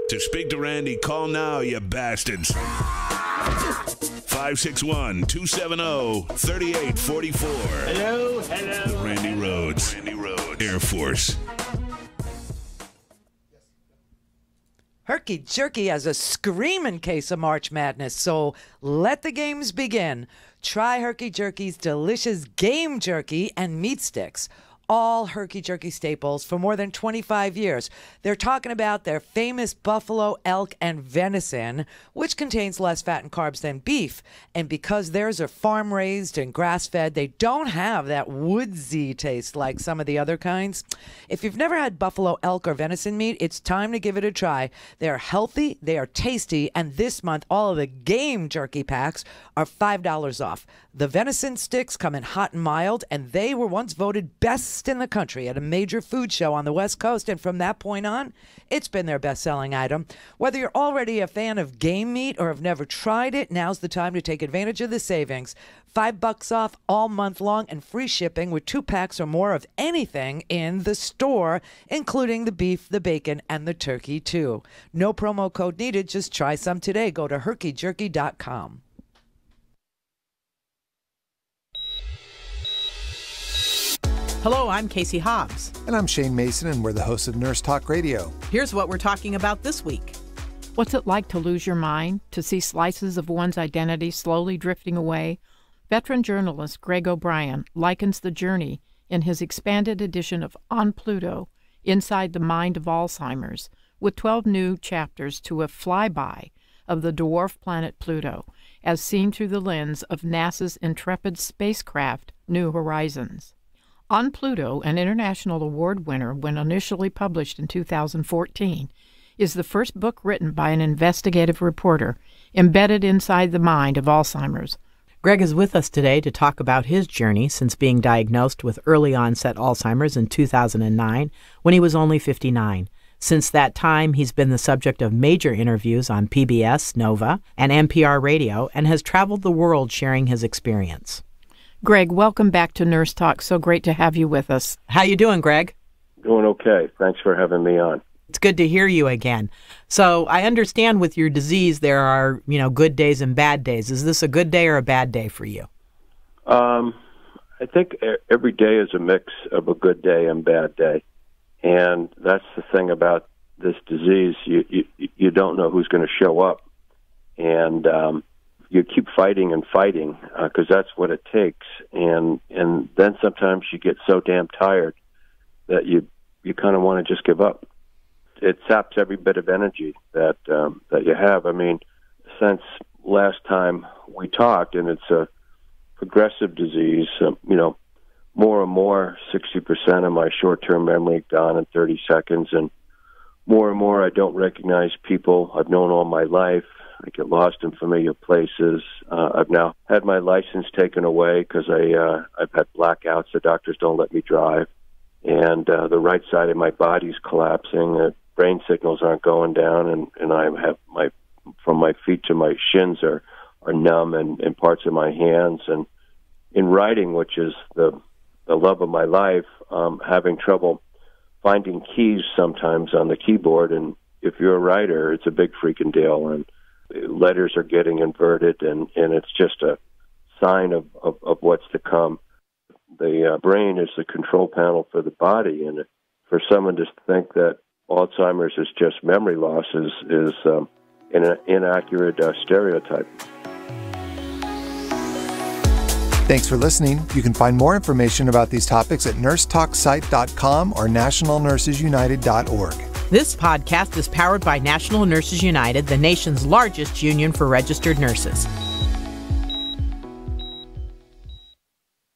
Speaker 9: To speak to Randi, call now, you bastards. 561-270-3844.
Speaker 2: Hello.
Speaker 9: The Randi Rhodes Air Force.
Speaker 1: Herky Jerky has a screaming case of March Madness, so let the games begin. Try Herky Jerky's delicious game jerky and meat sticks. All Herky Jerky staples for more than 25 years. They're talking about their famous buffalo, elk, and venison, which contains less fat and carbs than beef. And because theirs are farm-raised and grass-fed, they don't have that woodsy taste like some of the other kinds. If you've never had buffalo, elk, or venison meat, it's time to give it a try. They're healthy, they are tasty, and this month, all of the game jerky packs are $5 off. The venison sticks come in hot and mild, and they were once voted best in the country at a major food show on the West Coast, and from that point on, it's been their best-selling item. Whether you're already a fan of game meat or have never tried it, now's the time to take advantage of the savings. $5 off all month long and free shipping with 2 packs or more of anything in the store, including the beef, the bacon, and the turkey, too. No promo code needed. Just try some today. Go to herkyjerky.com.
Speaker 11: Hello, I'm Casey Hobbs.
Speaker 12: And I'm Shane Mason, and we're the hosts of Nurse Talk Radio.
Speaker 11: Here's what we're talking about this week.
Speaker 19: What's it like to lose your mind, to see slices of one's identity slowly drifting away? Veteran journalist Greg O'Brien likens the journey in his expanded edition of On Pluto, Inside the Mind of Alzheimer's, with 12 new chapters to a flyby of the dwarf planet Pluto, as seen through the lens of NASA's intrepid spacecraft New Horizons. On Pluto, an international award winner when initially published in 2014, is the first book written by an investigative reporter embedded inside the mind of Alzheimer's.
Speaker 11: Greg is with us today to talk about his journey since being diagnosed with early-onset Alzheimer's in 2009 when he was only 59. Since that time, he's been the subject of major interviews on PBS, Nova, and NPR Radio, and has traveled the world sharing his experience.
Speaker 19: Greg, welcome back to Nurse Talk. So great to have you with us.
Speaker 11: How you doing, Greg?
Speaker 20: Doing okay. Thanks for having me on.
Speaker 11: It's good to hear you again. So I understand with your disease there are, good days and bad days. Is this a good day or a bad day for you?
Speaker 20: I think every day is a mix of a good day and bad day. And that's the thing about this disease. You don't know who's going to show up. And you keep fighting and fighting because that's what it takes. And then sometimes you get so damn tired that you kind of want to just give up. It saps every bit of energy that you have. I mean, since last time we talked, and it's a progressive disease, more and more, 60% of my short-term memory gone in 30 seconds, and more I don't recognize people I've known all my life. I get lost in familiar places. I've now had my license taken away because I've had blackouts. The doctors don't let me drive. And the right side of my body's collapsing. Brain signals aren't going down, and I have from my feet to my shins are numb, and parts of my hands. And in writing, which is the love of my life, having trouble finding keys sometimes on the keyboard. And if you're a writer, it's a big freaking deal. And letters are getting inverted, and it's just a sign of what's to come. The brain is the control panel for the body, and for someone to think that Alzheimer's is just memory loss is an inaccurate stereotype.
Speaker 12: Thanks for listening. You can find more information about these topics at nursetalksite.com or nationalnursesunited.org.
Speaker 11: This podcast is powered by National Nurses United, the nation's largest union for registered nurses.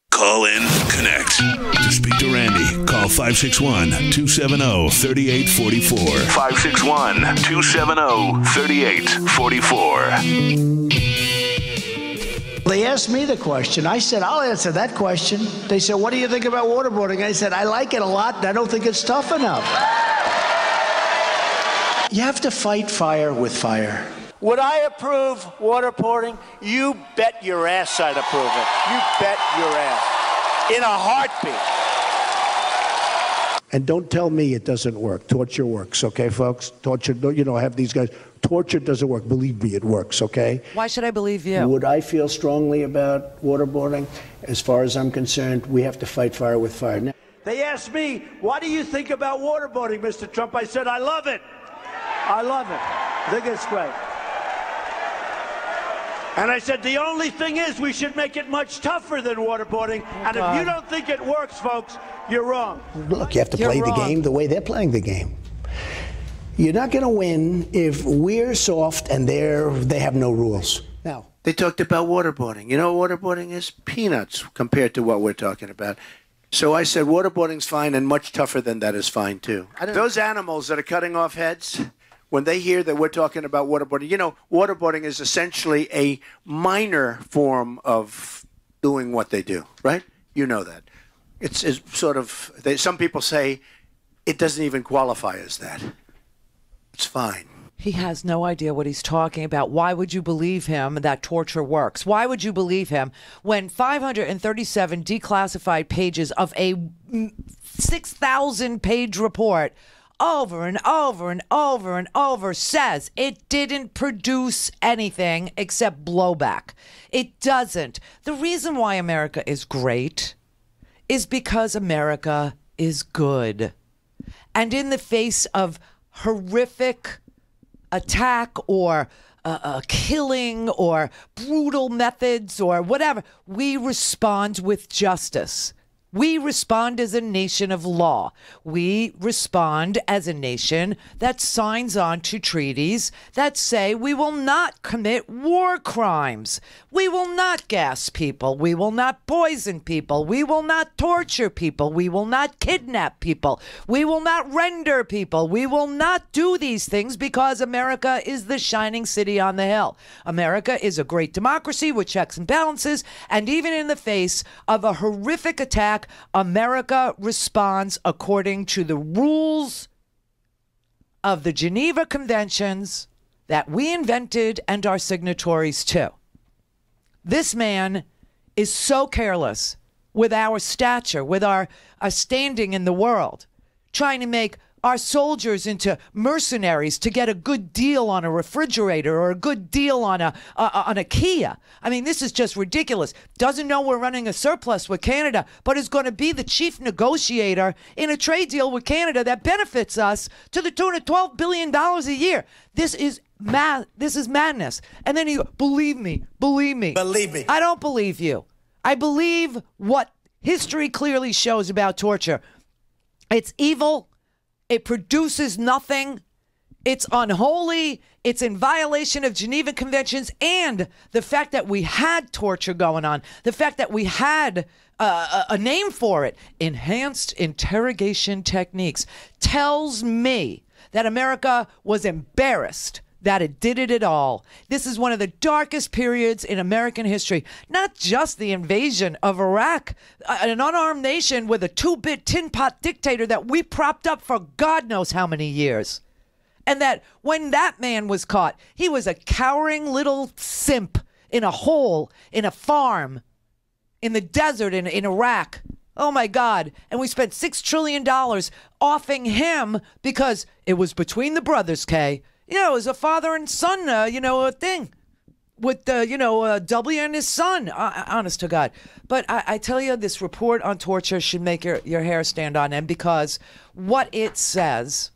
Speaker 9: Call in, connect. To speak to Randi, call 561-270-3844. 561-270-3844.
Speaker 8: They asked me the question. I said, I'll answer that question. They said, what do you think about waterboarding? I said, I like it a lot, and I don't think it's tough enough. You have to fight fire with fire.
Speaker 15: Would I approve waterboarding? You bet your ass I'd approve it. You bet your ass. In a heartbeat.
Speaker 8: And don't tell me it doesn't work. Torture works, okay, folks? Torture, I have these guys. Torture doesn't work. Believe me, it works, okay?
Speaker 1: Why should I believe you?
Speaker 8: Would I feel strongly about waterboarding? As far as I'm concerned, we have to fight fire with fire. Now,
Speaker 15: They asked me, what do you think about waterboarding, Mr. Trump? I said, I love it. I love it. I think it's great. And I said, the only thing is we should make it much tougher than waterboarding. And if you don't think it works, folks, you're wrong.
Speaker 8: Look, you have to play the game the way they're playing the game. You're not going to win if we're soft and they have no rules. Now,
Speaker 15: they talked about waterboarding. You know what waterboarding is? Peanuts compared to what we're talking about. So I said waterboarding's fine, and much tougher than that is fine, too. Those animals that are cutting off heads, when they hear that we're talking about waterboarding, waterboarding is essentially a minor form of doing what they do, right? You know that. It's sort of, some people say it doesn't even qualify as that. It's fine.
Speaker 1: He has no idea what he's talking about. Why would you believe him that torture works? Why would you believe him when 537 declassified pages of a 6,000-page report over and over and over and over says it didn't produce anything except blowback? It doesn't. The reason why America is great is because America is good. And in the face of horrific attack or killing or brutal methods or whatever, we respond with justice. We respond as a nation of law. We respond as a nation that signs on to treaties that say we will not commit war crimes. We will not gas people. We will not poison people. We will not torture people. We will not kidnap people. We will not render people. We will not do these things because America is the shining city on the hill. America is a great democracy with checks and balances, and even in the face of a horrific attack, America responds according to the rules of the Geneva Conventions that we invented and are signatories to. This man is so careless with our stature, with our standing in the world, trying to make our soldiers into mercenaries to get a good deal on a refrigerator or a good deal on a Kia. I mean, this is just ridiculous. Doesn't know we're running a surplus with Canada, but is going to be the chief negotiator in a trade deal with Canada that benefits us to the tune of $12 billion a year. This is madness. And then you believe me. Believe me. I don't believe you. I believe what history clearly shows about torture. It's evil. It produces nothing. It's unholy. It's in violation of Geneva Conventions, and the fact that we had torture going on, the fact that we had a name for it, enhanced interrogation techniques, tells me that America was embarrassed that it did it at all. This is one of the darkest periods in American history. Not just the invasion of Iraq, an unarmed nation with a two-bit tin pot dictator that we propped up for God knows how many years. And that when that man was caught, he was a cowering little simp in a hole, in a farm, in the desert in Iraq. Oh, my God. And we spent $6 trillion offing him because it was between the brothers, Kay. You know, it was a father and son, a thing with, W and his son, honest to God. But I tell you, this report on torture should make your hair stand on end, because what it says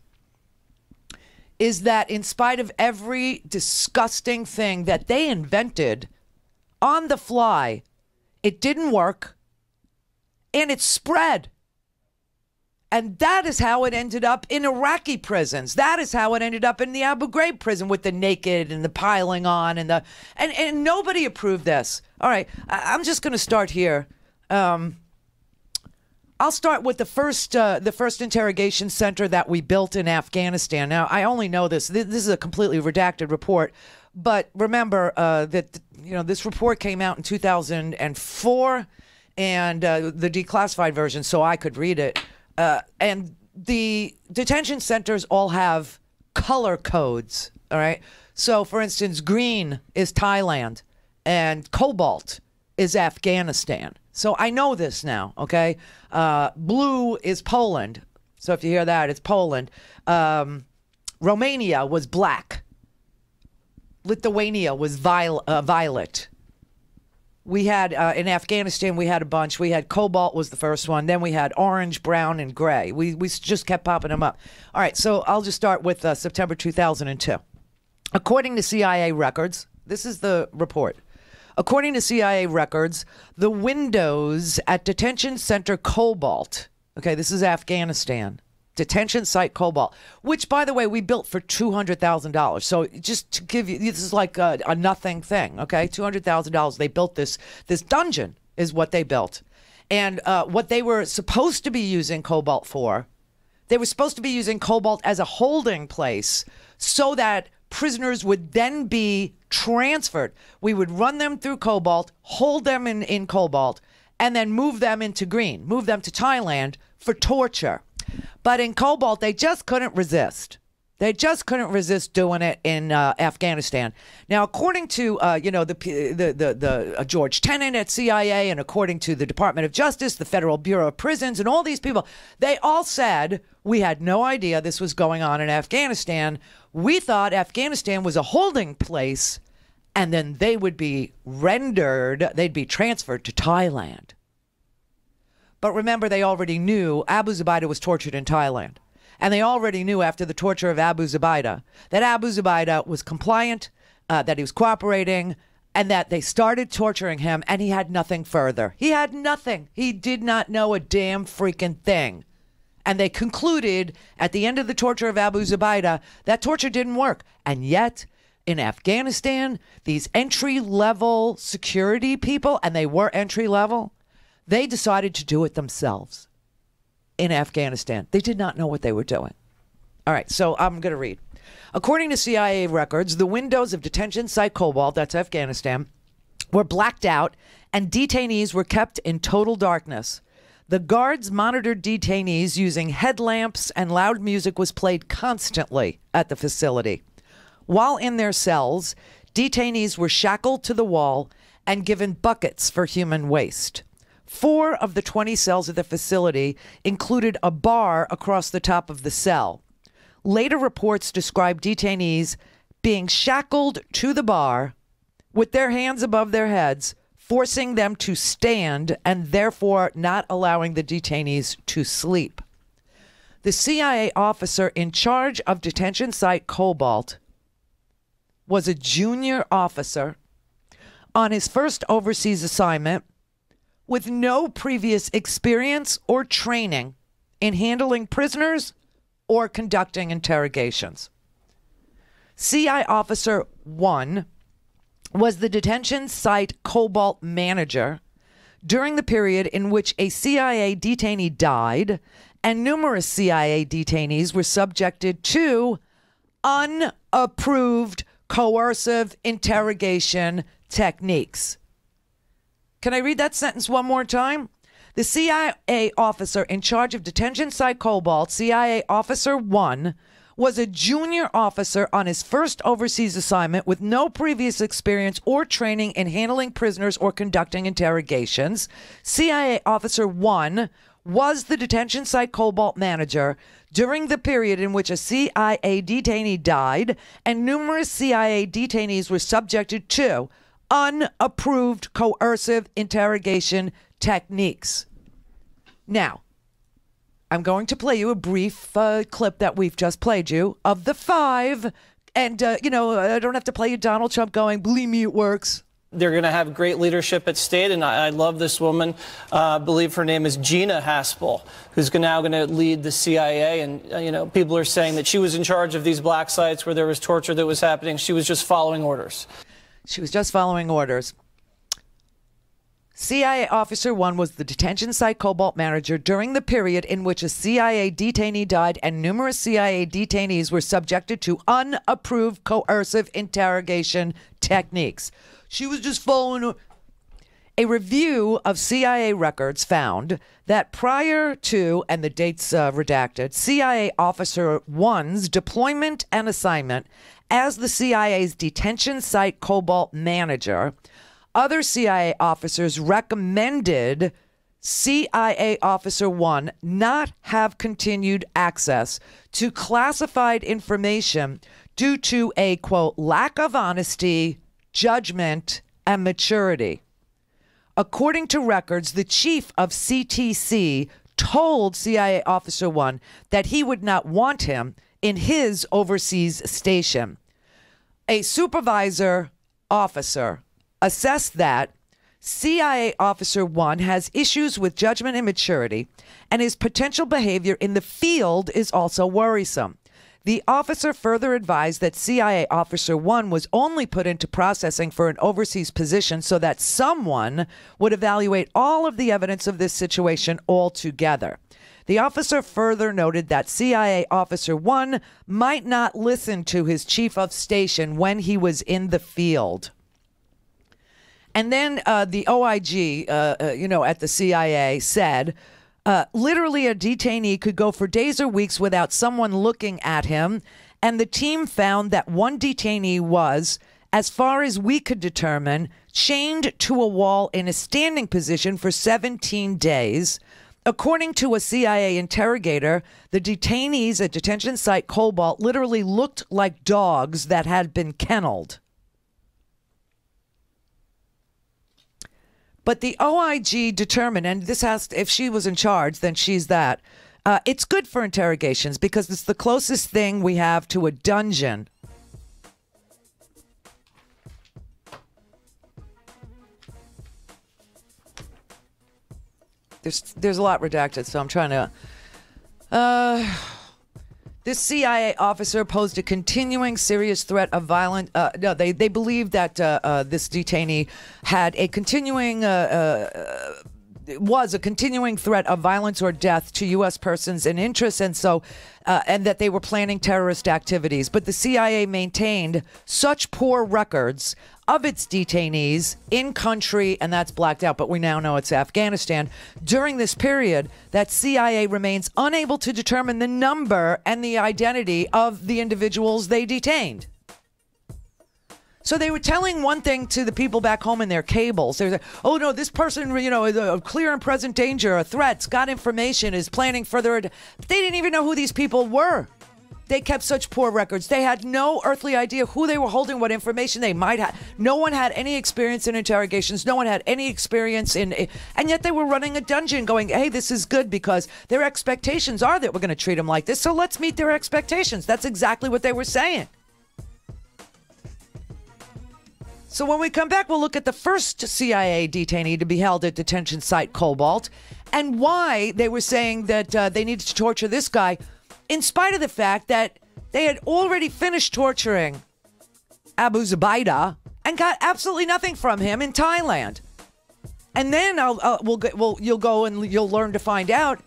Speaker 1: is that in spite of every disgusting thing that they invented on the fly, it didn't work, and it spread. And that is how it ended up in Iraqi prisons. That is how it ended up in the Abu Ghraib prison, with the naked and the piling on and nobody approved this. All right, I'm just going to start here. I'll start with the first interrogation center that we built in Afghanistan. Now, I only know this. This is a completely redacted report, but remember that this report came out in 2004, and the declassified version, so I could read it. And the detention centers all have color codes. All right. So, for instance, green is Thailand, and cobalt is Afghanistan. So I know this now, okay? Blue is Poland. So if you hear that, it's Poland. Romania was black. Lithuania was violet. We had, in Afghanistan, we had a bunch. We had cobalt was the first one. Then we had orange, brown, and gray. We just kept popping them up. All right, so I'll just start with September 2002. According to CIA records, this is the report. According to CIA records, the windows at detention center Cobalt, okay, this is Afghanistan, detention site Cobalt, which, by the way, we built for $200,000. So just to give you, this is like a nothing thing, okay? $200,000. They built this dungeon is what they built. And what they were supposed to be using Cobalt for, they were supposed to be using Cobalt as a holding place so that prisoners would then be transferred. We would run them through Cobalt, hold them in Cobalt, and then move them into green, move them to Thailand for torture. But in Cobalt, they just couldn't resist. They just couldn't resist doing it in Afghanistan. Now, according to the George Tenet at CIA, and according to the Department of Justice, the Federal Bureau of Prisons, and all these people, they all said, we had no idea this was going on in Afghanistan. We thought Afghanistan was a holding place, and then they would be they'd be transferred to Thailand. But remember, they already knew Abu Zubaydah was tortured in Thailand. And they already knew after the torture of Abu Zubaydah that Abu Zubaydah was compliant, that he was cooperating, and that they started torturing him, and he had nothing further. He had nothing. He did not know a damn freaking thing. And they concluded at the end of the torture of Abu Zubaydah that torture didn't work. And yet, in Afghanistan, these entry-level security people, and they were entry-level, they decided to do it themselves. In Afghanistan, they did not know what they were doing. All right, so I'm going to read. According to CIA records, the windows of detention site Cobalt, that's Afghanistan, were blacked out, and detainees were kept in total darkness. The guards monitored detainees using headlamps, and loud music was played constantly at the facility. While in their cells, detainees were shackled to the wall and given buckets for human waste. 4 of the 20 cells of the facility included a bar across the top of the cell. Later reports describe detainees being shackled to the bar with their hands above their heads, forcing them to stand and therefore not allowing the detainees to sleep. The CIA officer in charge of detention site Cobalt was a junior officer on his first overseas assignment, with no previous experience or training in handling prisoners or conducting interrogations. CI Officer 1 was the detention site Cobalt manager during the period in which a CIA detainee died and numerous CIA detainees were subjected to unapproved coercive interrogation techniques. Can I read that sentence one more time? The CIA officer in charge of detention site Cobalt, CIA Officer 1, was a junior officer on his first overseas assignment with no previous experience or training in handling prisoners or conducting interrogations. CIA Officer 1 was the detention site Cobalt manager during the period in which a CIA detainee died and numerous CIA detainees were subjected to unapproved coercive interrogation techniques. Now, I'm going to play you a brief clip that we've just played you of the 5. And, I don't have to play you Donald Trump going, believe me, it works.
Speaker 17: They're going to have great leadership at state, and I love this woman. I believe her name is Gina Haspel, who's now going to lead the CIA. And, people are saying that she was in charge of these black sites where there was torture that was happening. She was just following orders.
Speaker 1: She was just following orders. CIA Officer 1 was the detention site Cobalt manager during the period in which a CIA detainee died and numerous CIA detainees were subjected to unapproved coercive interrogation techniques. She was just following. A review of CIA records found that prior to, and the dates redacted, CIA Officer 1's deployment and assignment as the CIA's detention site Cobalt manager, other CIA officers recommended CIA Officer 1 not have continued access to classified information due to a, quote, lack of honesty, judgment, and maturity. According to records, the chief of CTC told CIA Officer 1 that he would not want him in his overseas station. A supervisor officer assessed that CIA Officer 1 has issues with judgment and maturity, and his potential behavior in the field is also worrisome. The officer further advised that CIA Officer 1 was only put into processing for an overseas position so that someone would evaluate all of the evidence of this situation altogether. The officer further noted that CIA Officer 1 might not listen to his chief of station when he was in the field. And then the OIG, at the CIA said, literally a detainee could go for days or weeks without someone looking at him. And the team found that one detainee was, as far as we could determine, chained to a wall in a standing position for 17 days. According to a CIA interrogator, the detainees at detention site Cobalt literally looked like dogs that had been kenneled. But the OIG determined, and this has, if she was in charge, then she's that. It's good for interrogations because it's the closest thing we have to a dungeon. There's a lot redacted, so I'm trying to. This CIA officer posed a continuing serious threat of violent. They believe that this detainee had a continuing. Was a continuing threat of violence or death to U.S. persons and interests, and so, and that they were planning terrorist activities. But the CIA maintained such poor records of its detainees in country, and that's blacked out, but we now know it's Afghanistan, during this period that CIA remains unable to determine the number and the identity of the individuals they detained. So they were telling one thing to the people back home in their cables. They were like, oh, no, this person, is a clear and present danger, a threat, got information, is planning further. But they didn't even know who these people were. They kept such poor records. They had no earthly idea who they were holding, what information they might have. No one had any experience in interrogations. No one had any experience in, and yet they were running a dungeon going, hey, this is good because their expectations are that we're going to treat them like this. So let's meet their expectations. That's exactly what they were saying. So when we come back, we'll look at the first CIA detainee to be held at detention site Cobalt and why they were saying that they needed to torture this guy in spite of the fact that they had already finished torturing Abu Zubaydah and got absolutely nothing from him in Thailand. And then you'll go and you'll learn to find out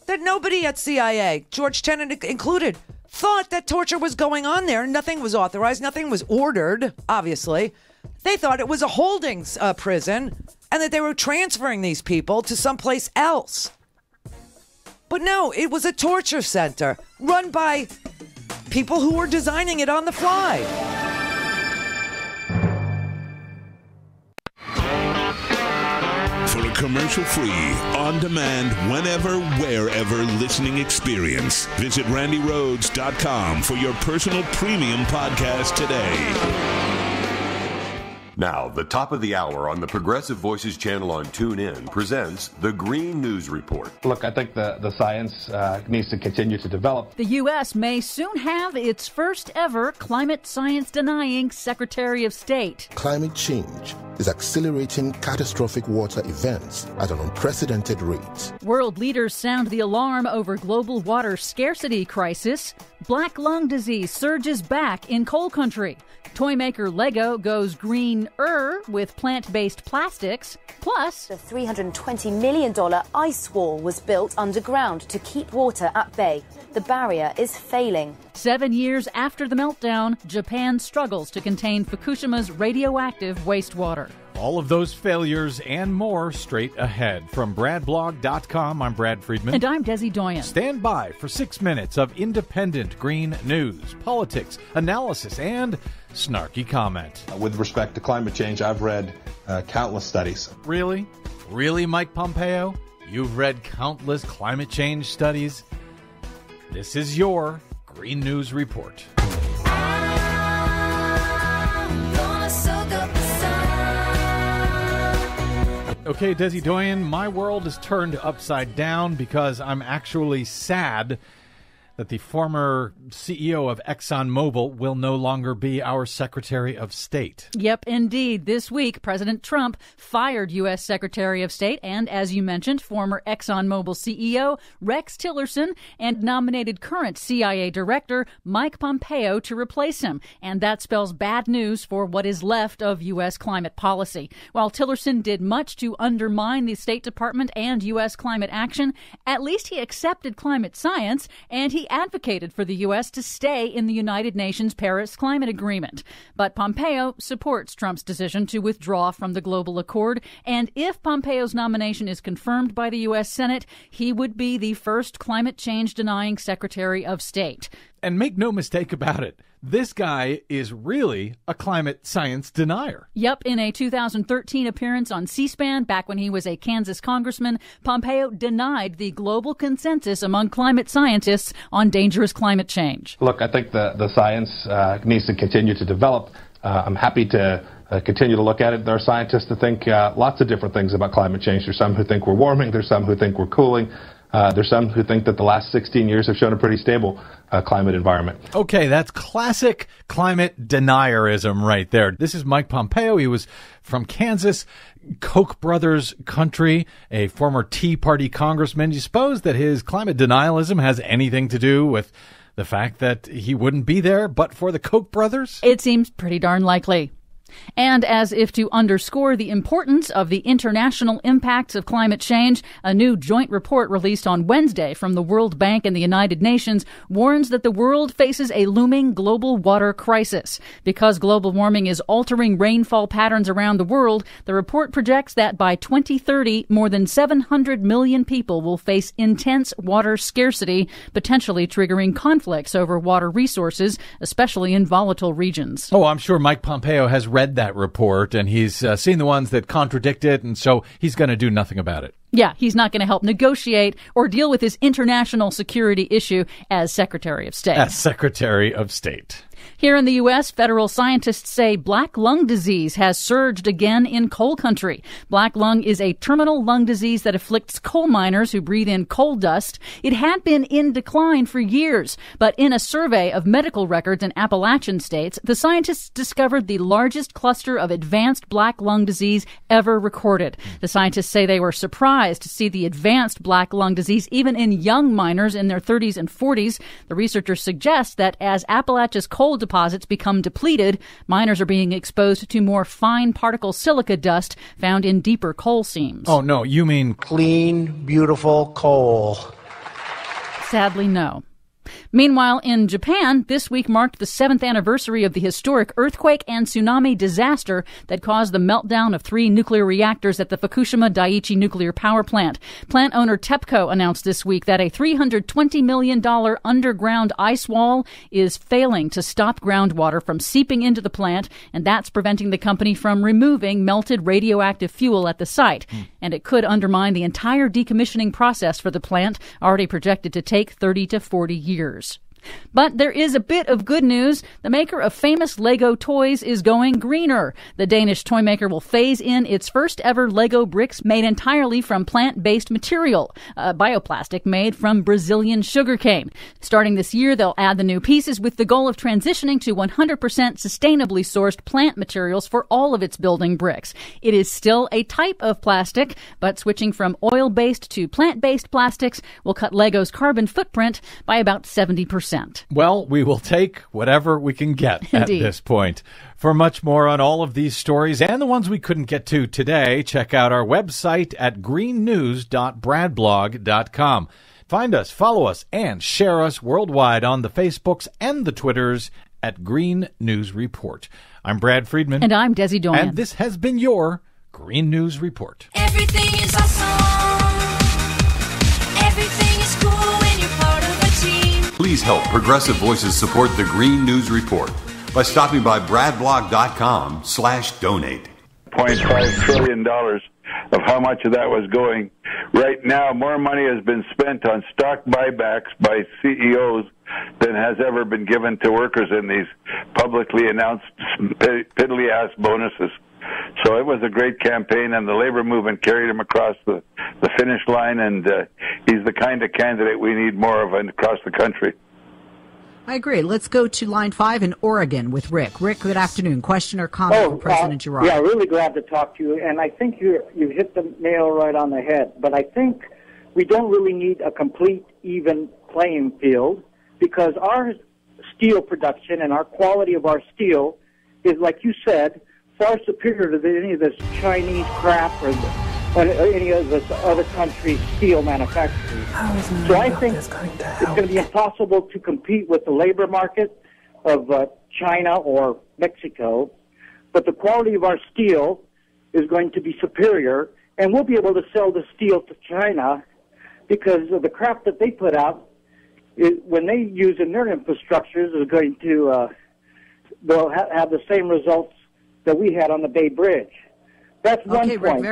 Speaker 1: that nobody at CIA, George Tenet included, thought that torture was going on there. Nothing was authorized. Nothing was ordered, obviously. They thought it was a holding prison and that they were transferring these people to someplace else. But no, it was a torture center run by people who were designing it on the fly.
Speaker 9: For a commercial-free, on-demand, whenever, wherever listening experience, visit RandiRhodes.com for your personal premium podcast today.
Speaker 21: Now, the top of the hour on the Progressive Voices channel on TuneIn presents the Green News Report.
Speaker 22: Look, I think the science needs to continue to develop.
Speaker 23: The U.S. may soon have its first ever climate science denying Secretary of State.
Speaker 24: Climate change is accelerating catastrophic water events at an unprecedented rate.
Speaker 23: World leaders sound the alarm over global water scarcity crisis. Black lung disease surges back in coal country. Toy maker Lego goes greener with plant-based plastics. Plus,
Speaker 25: a $320 million ice wall was built underground to keep water at bay. The barrier is failing.
Speaker 23: 7 years after the meltdown, Japan struggles to contain Fukushima's radioactive wastewater.
Speaker 26: All of those failures and more straight ahead. From BradBlog.com, I'm Brad Friedman.
Speaker 23: And I'm Desi Doyen.
Speaker 26: Stand by for 6 minutes of independent green news, politics, analysis, and snarky comment.
Speaker 27: With respect to climate change, I've read countless studies.
Speaker 26: Really? Really, Mike Pompeo? You've read countless climate change studies? This is your Green News Report. Okay, Desi Doyen, my world is turned upside down because I'm actually sad that the former CEO of ExxonMobil will no longer be our Secretary of State.
Speaker 23: Yep, indeed. This week, President Trump fired U.S. Secretary of State and, as you mentioned, former ExxonMobil CEO Rex Tillerson and nominated current CIA Director Mike Pompeo to replace him. And that spells bad news for what is left of U.S. climate policy. While Tillerson did much to undermine the State Department and U.S. climate action, at least he accepted climate science and he advocated for the U.S. to stay in the United Nations Paris Climate Agreement. But Pompeo supports Trump's decision to withdraw from the global accord, and if Pompeo's nomination is confirmed by the U.S. Senate, he would be the first climate change denying Secretary of State.
Speaker 26: And make no mistake about it, this guy is really a climate science denier.
Speaker 23: Yep, in a 2013 appearance on C-SPAN, back when he was a Kansas congressman, Pompeo denied the global consensus among climate scientists on dangerous climate change.
Speaker 27: Look, I think the science needs to continue to develop. I'm happy to continue to look at it. There are scientists that think lots of different things about climate change. There's some who think we're warming. There's some who think we're cooling. There's some who think that the last 16 years have shown a pretty stable climate environment.
Speaker 26: Okay, that's classic climate denierism right there. This is Mike Pompeo. He was from Kansas, Koch brothers country, a former Tea Party congressman. Do you suppose that his climate denialism has anything to do with the fact that he wouldn't be there but for the Koch brothers?
Speaker 23: It seems pretty darn likely. And as if to underscore the importance of the international impacts of climate change, a new joint report released on Wednesday from the World Bank and the United Nations warns that the world faces a looming global water crisis. Because global warming is altering rainfall patterns around the world, the report projects that by 2030, more than 700 million people will face intense water scarcity, potentially triggering conflicts over water resources, especially in volatile regions.
Speaker 26: Oh, I'm sure Mike Pompeo has read that report, and he's seen the ones that contradict it, and so he's going to do nothing about it.
Speaker 23: Yeah, he's not going to help negotiate or deal with this international security issue as Secretary of State.
Speaker 26: As Secretary of State.
Speaker 23: Here in the U.S., federal scientists say black lung disease has surged again in coal country. Black lung is a terminal lung disease that afflicts coal miners who breathe in coal dust. It had been in decline for years, but in a survey of medical records in Appalachian states, the scientists discovered the largest cluster of advanced black lung disease ever recorded. The scientists say they were surprised to see the advanced black lung disease even in young miners in their 30s and 40s. The researchers suggest that as Appalachia's coal coal deposits become depleted, miners are being exposed to more fine particle silica dust found in deeper coal seams.
Speaker 26: Oh, no, you mean
Speaker 8: clean, beautiful coal.
Speaker 23: Sadly, no. Meanwhile, in Japan, this week marked the 7th anniversary of the historic earthquake and tsunami disaster that caused the meltdown of 3 nuclear reactors at the Fukushima Daiichi nuclear power plant. Plant owner TEPCO announced this week that a $320 million underground ice wall is failing to stop groundwater from seeping into the plant, and that's preventing the company from removing melted radioactive fuel at the site. And it could undermine the entire decommissioning process for the plant, already projected to take 30 to 40 years. But there is a bit of good news. The maker of famous Lego toys is going greener. The Danish toy maker will phase in its first ever Lego bricks made entirely from plant-based material, bioplastic made from Brazilian sugarcane. Starting this year, they'll add the new pieces with the goal of transitioning to 100% sustainably sourced plant materials for all of its building bricks. It is still a type of plastic, but switching from oil-based to plant-based plastics will cut Lego's carbon footprint by about 70%.
Speaker 26: Well, we will take whatever we can get at this point. For much more on all of these stories and the ones we couldn't get to today, check out our website at greennews.bradblog.com. Find us, follow us, and share us worldwide on the Facebooks and the Twitters at Green News Report. I'm Brad Friedman.
Speaker 23: And I'm Desi Doyen.
Speaker 26: And this has been your Green News Report.
Speaker 3: Everything is awesome. Everything is cool when you're part of a team.
Speaker 21: Please help Progressive Voices support the Green News Report by stopping by bradblog.com/donate.
Speaker 4: $0.5 trillion of how much of that was going. Right now, more money has been spent on stock buybacks by CEOs than has ever been given to workers in these publicly announced piddly-ass bonuses. So it was a great campaign, and the labor movement carried him across the finish line, and he's the kind of candidate we need more of across the country.
Speaker 5: I agree. Let's go to line 5 in Oregon with Rick. Rick, good afternoon. Question or comment for President Girard?
Speaker 7: Yeah, really glad to talk to you, and I think you hit the nail right on the head. But I think we don't really need a complete, even playing field, because our steel production and our quality of our steel is, like you said, far superior to any of this Chinese crap or any of this other country's steel manufacturing. So I think it's going to be impossible to compete with the labor market of China or Mexico, but the quality of our steel is going to be superior, and we'll be able to sell the steel to China because of the crap that they put out. When they use in their infrastructures is going to they'll have the same results that we had on the Bay Bridge. That's one point.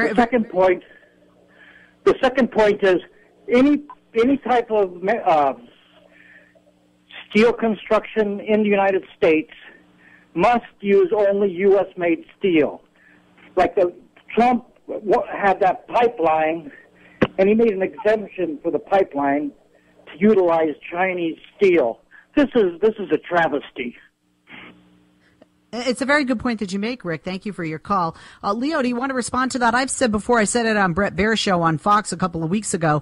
Speaker 7: The second point is any type of steel construction in the United States must use only U.S.-made steel. Like Trump had that pipeline, and he made an exemption for the pipeline to utilize Chinese steel. This is a travesty.
Speaker 5: It's a very good point that you make, Rick. Thank you for your call. Leo, do you want to respond to that? I've said before, I said it on Brett Baer's show on Fox a couple of weeks ago.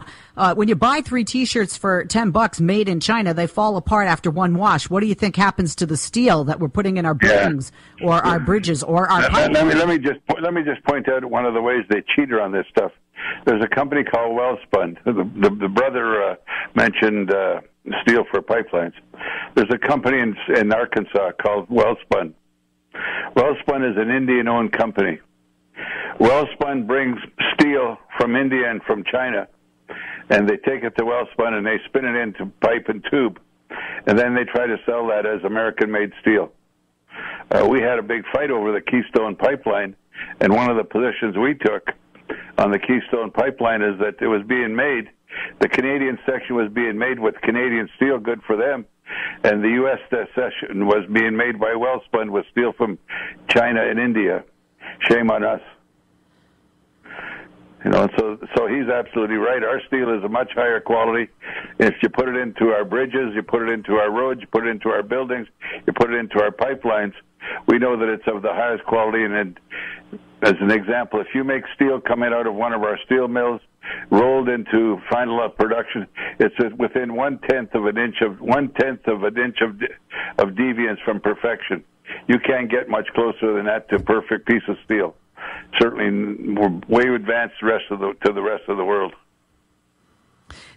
Speaker 5: When you buy 3 T-shirts for $10 made in China, they fall apart after one wash. What do you think happens to the steel that we're putting in our buildings or our bridges or our pipelines?
Speaker 4: Let me just point out one of the ways they cheated on this stuff. There's a company called Wellspun. The brother mentioned steel for pipelines. There's a company in Arkansas called Wellspun. Wellspun is an Indian-owned company. Wellspun brings steel from India and from China, and they take it to Wellspun and they spin it into pipe and tube, and then they try to sell that as American-made steel. We had a big fight over the Keystone Pipeline, and one of the positions we took on the Keystone Pipeline is that it was being made, the Canadian section was being made with Canadian steel, good for them, and the U.S. section was being made by Wellspun with steel from China and India. Shame on us. You know, so he's absolutely right. Our steel is a much higher quality. If you put it into our bridges, you put it into our roads, you put it into our buildings, you put it into our pipelines, we know that it's of the highest quality. And as an example, if you make steel coming out of one of our steel mills, rolled into final production, it's within 1/10 of an inch of deviance from perfection. You can't get much closer than that to a perfect piece of steel. Certainly, we're way advanced to the rest of the world.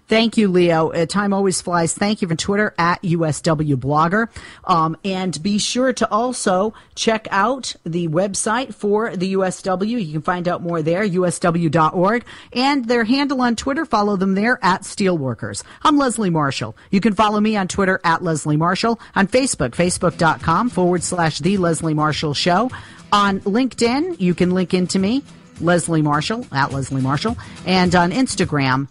Speaker 5: Thank you, Leo. Time always flies. Thank you for Twitter at USW Blogger. And be sure to also check out the website for the USW. You can find out more there, usw.org. And their handle on Twitter, follow them there at Steelworkers. I'm Leslie Marshall. You can follow me on Twitter at Leslie Marshall. On Facebook, facebook.com/The Leslie Marshall Show. On LinkedIn, you can link into me, Leslie Marshall, at Leslie Marshall. And on Instagram,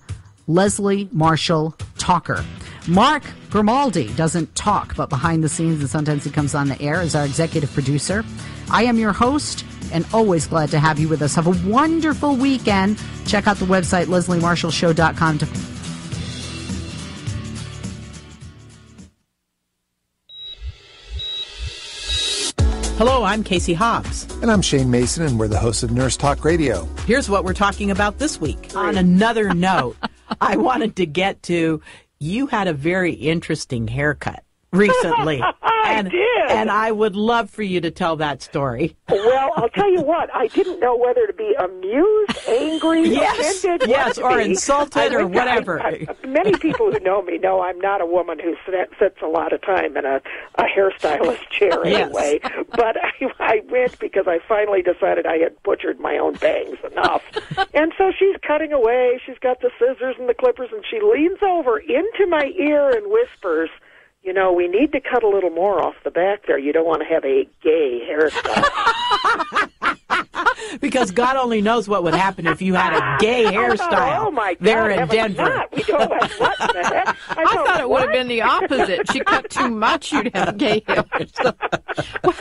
Speaker 5: Leslie Marshall Talker. Mark Grimaldi doesn't talk, but behind the scenes, and sometimes he comes on the air, is our executive producer. I am your host, and always glad to have you with us. Have a wonderful weekend. Check out the website, lesliemarshallshow.com.
Speaker 11: Hello, I'm Casey Hobbs.
Speaker 12: And I'm Shane Mason, and we're the hosts of Nurse Talk Radio.
Speaker 11: Here's what we're talking about this week. On another note, I wanted to get to, you had a very interesting haircut recently.
Speaker 2: I did.
Speaker 11: And I would love for you to tell that story.
Speaker 2: Well, I'll tell you what, I didn't know whether to be amused, angry, offended,
Speaker 11: or insulted or whatever.
Speaker 2: Many people who know me know I'm not a woman who sits a lot of time in a hairstylist chair anyway. But I went because I finally decided I had butchered my own bangs enough. And so she's cutting away. She's got the scissors and the clippers, and she leans over into my ear and whispers, "You know, we need to cut a little more off the back there. You don't want to have a gay hairstyle."
Speaker 11: Because God only knows what would happen if you had a gay hairstyle there in Denver.
Speaker 2: We don't have what in the heck?
Speaker 19: I thought it would have been the opposite. She cut too much, you'd have gay hair. So,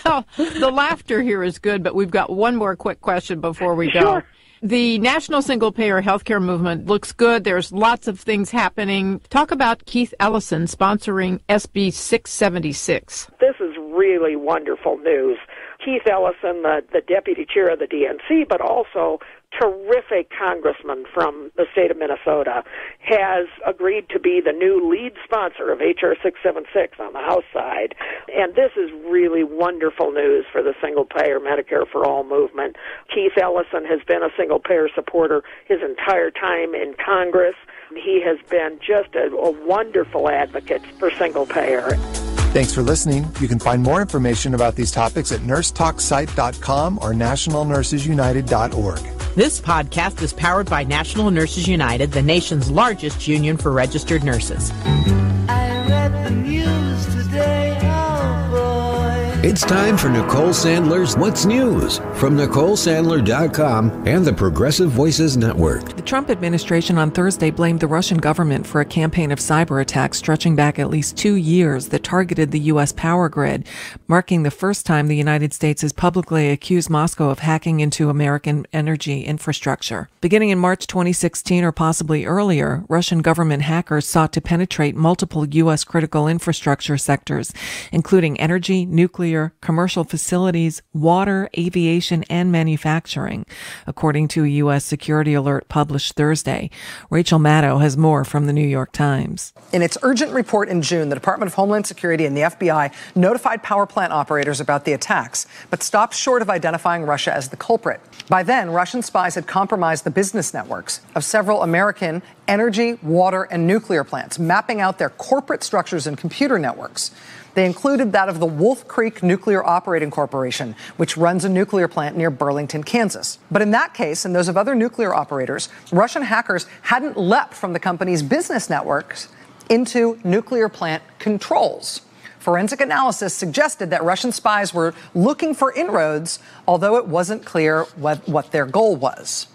Speaker 19: well, the laughter here is good, but we've got one more quick question before we go.
Speaker 2: Sure.
Speaker 19: The national single-payer healthcare movement looks good. There's lots of things happening. Talk about Keith Ellison sponsoring SB 676.
Speaker 2: This is really wonderful news. Keith Ellison, the deputy chair of the DNC, but also terrific congressman from the state of Minnesota, has agreed to be the new lead sponsor of H.R. 676 on the House side. And this is really wonderful news for the single-payer Medicare for All movement. Keith Ellison has been a single-payer supporter his entire time in Congress. He has been just a wonderful advocate for single-payer.
Speaker 12: Thanks for listening. You can find more information about these topics at nursetalksite.com or nationalnursesunited.org.
Speaker 11: This podcast is powered by National Nurses United, the nation's largest union for registered nurses.
Speaker 3: I read the news today, oh boy.
Speaker 6: It's time for Nicole Sandler's What's News from NicoleSandler.com and the Progressive Voices Network.
Speaker 10: The Trump administration on Thursday blamed the Russian government for a campaign of cyber attacks stretching back at least 2 years that targeted the U.S. power grid, marking the first time the United States has publicly accused Moscow of hacking into American energy infrastructure. Beginning in March 2016 or possibly earlier, Russian government hackers sought to penetrate multiple U.S. critical infrastructure sectors, including energy, nuclear, commercial facilities, water, aviation, and manufacturing, according to a U.S. security alert published Thursday. Rachel Maddow has more from the New York Times.
Speaker 13: In its urgent report in June, the Department of Homeland Security and the FBI notified power plant operators about the attacks, but stopped short of identifying Russia as the culprit. By then, Russian spies had compromised the business networks of several American energy, water, and nuclear plants, mapping out their corporate structures and computer networks. They included that of the Wolf Creek Nuclear Operating Corporation, which runs a nuclear plant near Burlington, Kansas. But in that case, and those of other nuclear operators, Russian hackers hadn't leapt from the company's business networks into nuclear plant controls. Forensic analysis suggested that Russian spies were looking for inroads, although it wasn't clear what their goal was.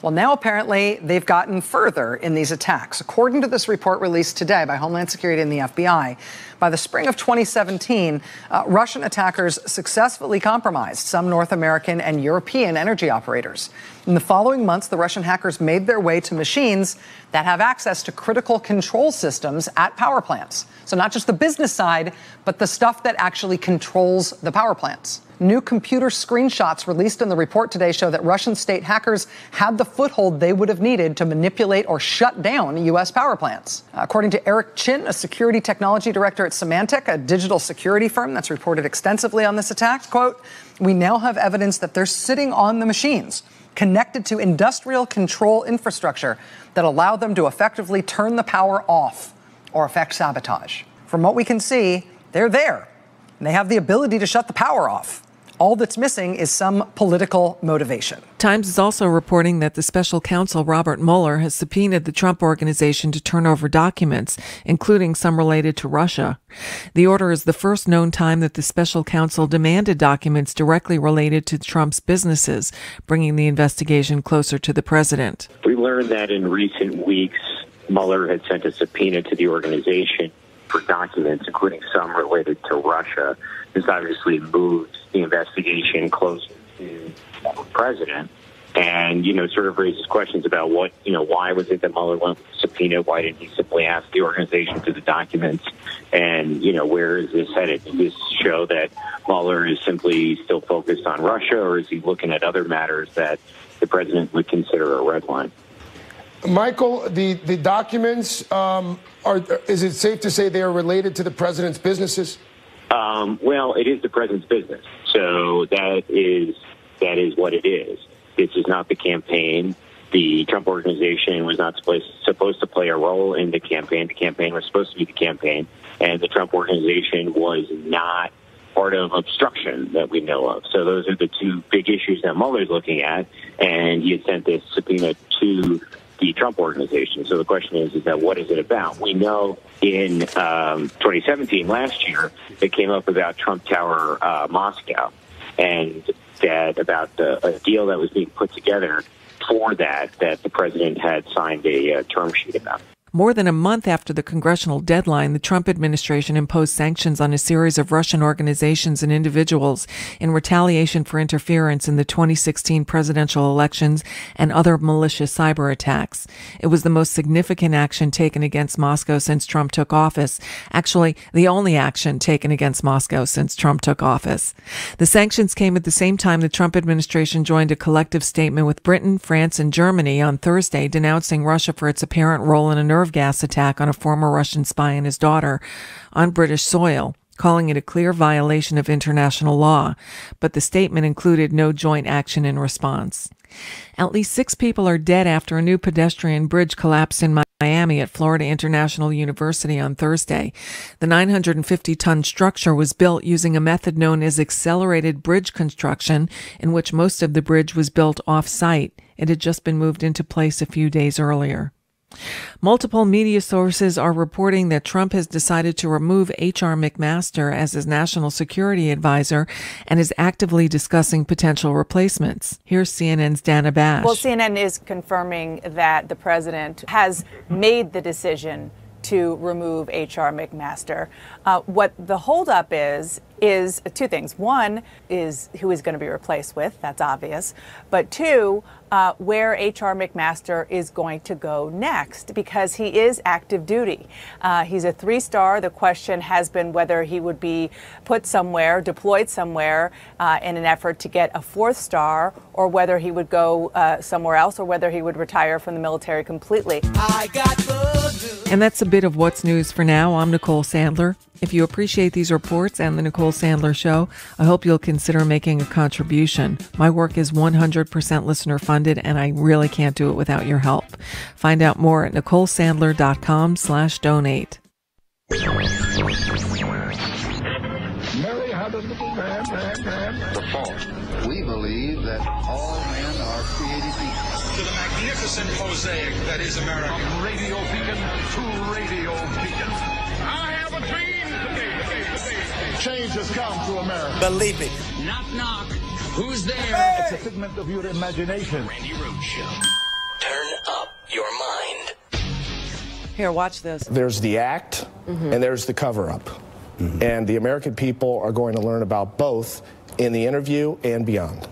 Speaker 13: Well, now apparently they've gotten further in these attacks. According to this report released today by Homeland Security and the FBI, by the spring of 2017, Russian attackers successfully compromised some North American and European energy operators. In the following months, the Russian hackers made their way to machines that have access to critical control systems at power plants. So not just the business side, but the stuff that actually controls the power plants. New computer screenshots released in the report today show that Russian state hackers had the foothold they would have needed to manipulate or shut down U.S. power plants. According to Eric Chin, a security technology director at Symantec, a digital security firm that's reported extensively on this attack, quote, "We now have evidence that they're sitting on the machines connected to industrial control infrastructure that allow them to effectively turn the power off or effect sabotage. From what we can see, they're there. And they have the ability to shut the power off. All that's missing is some political motivation."
Speaker 10: Times is also reporting that the special counsel Robert Mueller has subpoenaed the Trump Organization to turn over documents, including some related to Russia. The order is the first known time that the special counsel demanded documents directly related to Trump's businesses, bringing the investigation closer to the president.
Speaker 1: We learned that in recent weeks, Mueller had sent a subpoena to the organization for documents, including some related to Russia. This obviously moved the investigation closer to the president and, sort of raises questions about why was it that Mueller went with the subpoena? Why didn't he simply ask the organization for the documents? And, where is this headed? Does this show that Mueller is simply still focused on Russia, or is he looking at other matters that the president would consider a red line?
Speaker 14: Michael, the documents, is it safe to say they are related to the president's businesses?
Speaker 1: Well, it is the president's business, so that is what it is. This is not the campaign. The Trump Organization was not supposed to play a role in the campaign. The campaign was supposed to be the campaign, and the Trump Organization was not part of obstruction that we know of. So those are the two big issues that Mueller's looking at, and he had sent this subpoena to the Trump Organization. So the question is that what is it about? We know in 2017, last year, it came up about Trump Tower Moscow, and that about a deal that was being put together for that the president had signed a term sheet about.
Speaker 10: More than a month after the congressional deadline, the Trump administration imposed sanctions on a series of Russian organizations and individuals in retaliation for interference in the 2016 presidential elections and other malicious cyber attacks. It was the most significant action taken against Moscow since Trump took office. Actually, the only action taken against Moscow since Trump took office. The sanctions came at the same time the Trump administration joined a collective statement with Britain, France, and Germany on Thursday denouncing Russia for its apparent role in a nerve gas attack on a former Russian spy and his daughter on British soil, calling it a clear violation of international law. But the statement included no joint action in response. At least 6 people are dead after a new pedestrian bridge collapsed in Miami at Florida International University on Thursday. The 950-ton structure was built using a method known as accelerated bridge construction, in which most of the bridge was built off-site. It had just been moved into place a few days earlier. Multiple media sources are reporting that Trump has decided to remove H.R. McMaster as his national security advisor and is actively discussing potential replacements. Here's CNN's Dana Bash.
Speaker 15: Well, CNN is confirming that the president has made the decision to remove H.R. McMaster. What the holdup is 2 things. One is who he's going to be replaced with. That's obvious. But 2, where H.R. McMaster is going to go next, because he is active duty. He's a 3-star. The question has been whether he would be put somewhere, deployed somewhere in an effort to get a 4th star, or whether he would go somewhere else, or whether he would retire from the military completely.
Speaker 10: And that's a bit of what's news for now. I'm Nicole Sandler. If you appreciate these reports and the Nicole Sandler Show, I hope you'll consider making a contribution. My work is 100% listener funded, and I really can't do it without your help. Find out more at NicoleSandler.com/donate.
Speaker 16: Mary had a little man. The fault. We believe that all men are created equal.
Speaker 17: To the magnificent mosaic that is America.
Speaker 16: From radio beacon to radio beacon.
Speaker 17: I have a dream.
Speaker 16: Change has come to America.
Speaker 17: Believe it. Knock, knock. Who's there?
Speaker 16: It's a figment of your imagination.
Speaker 9: Randi Rhodes Show.
Speaker 8: Here, watch this.
Speaker 18: There's the act, and there's the cover-up. And the American people are going to learn about both in the interview and beyond.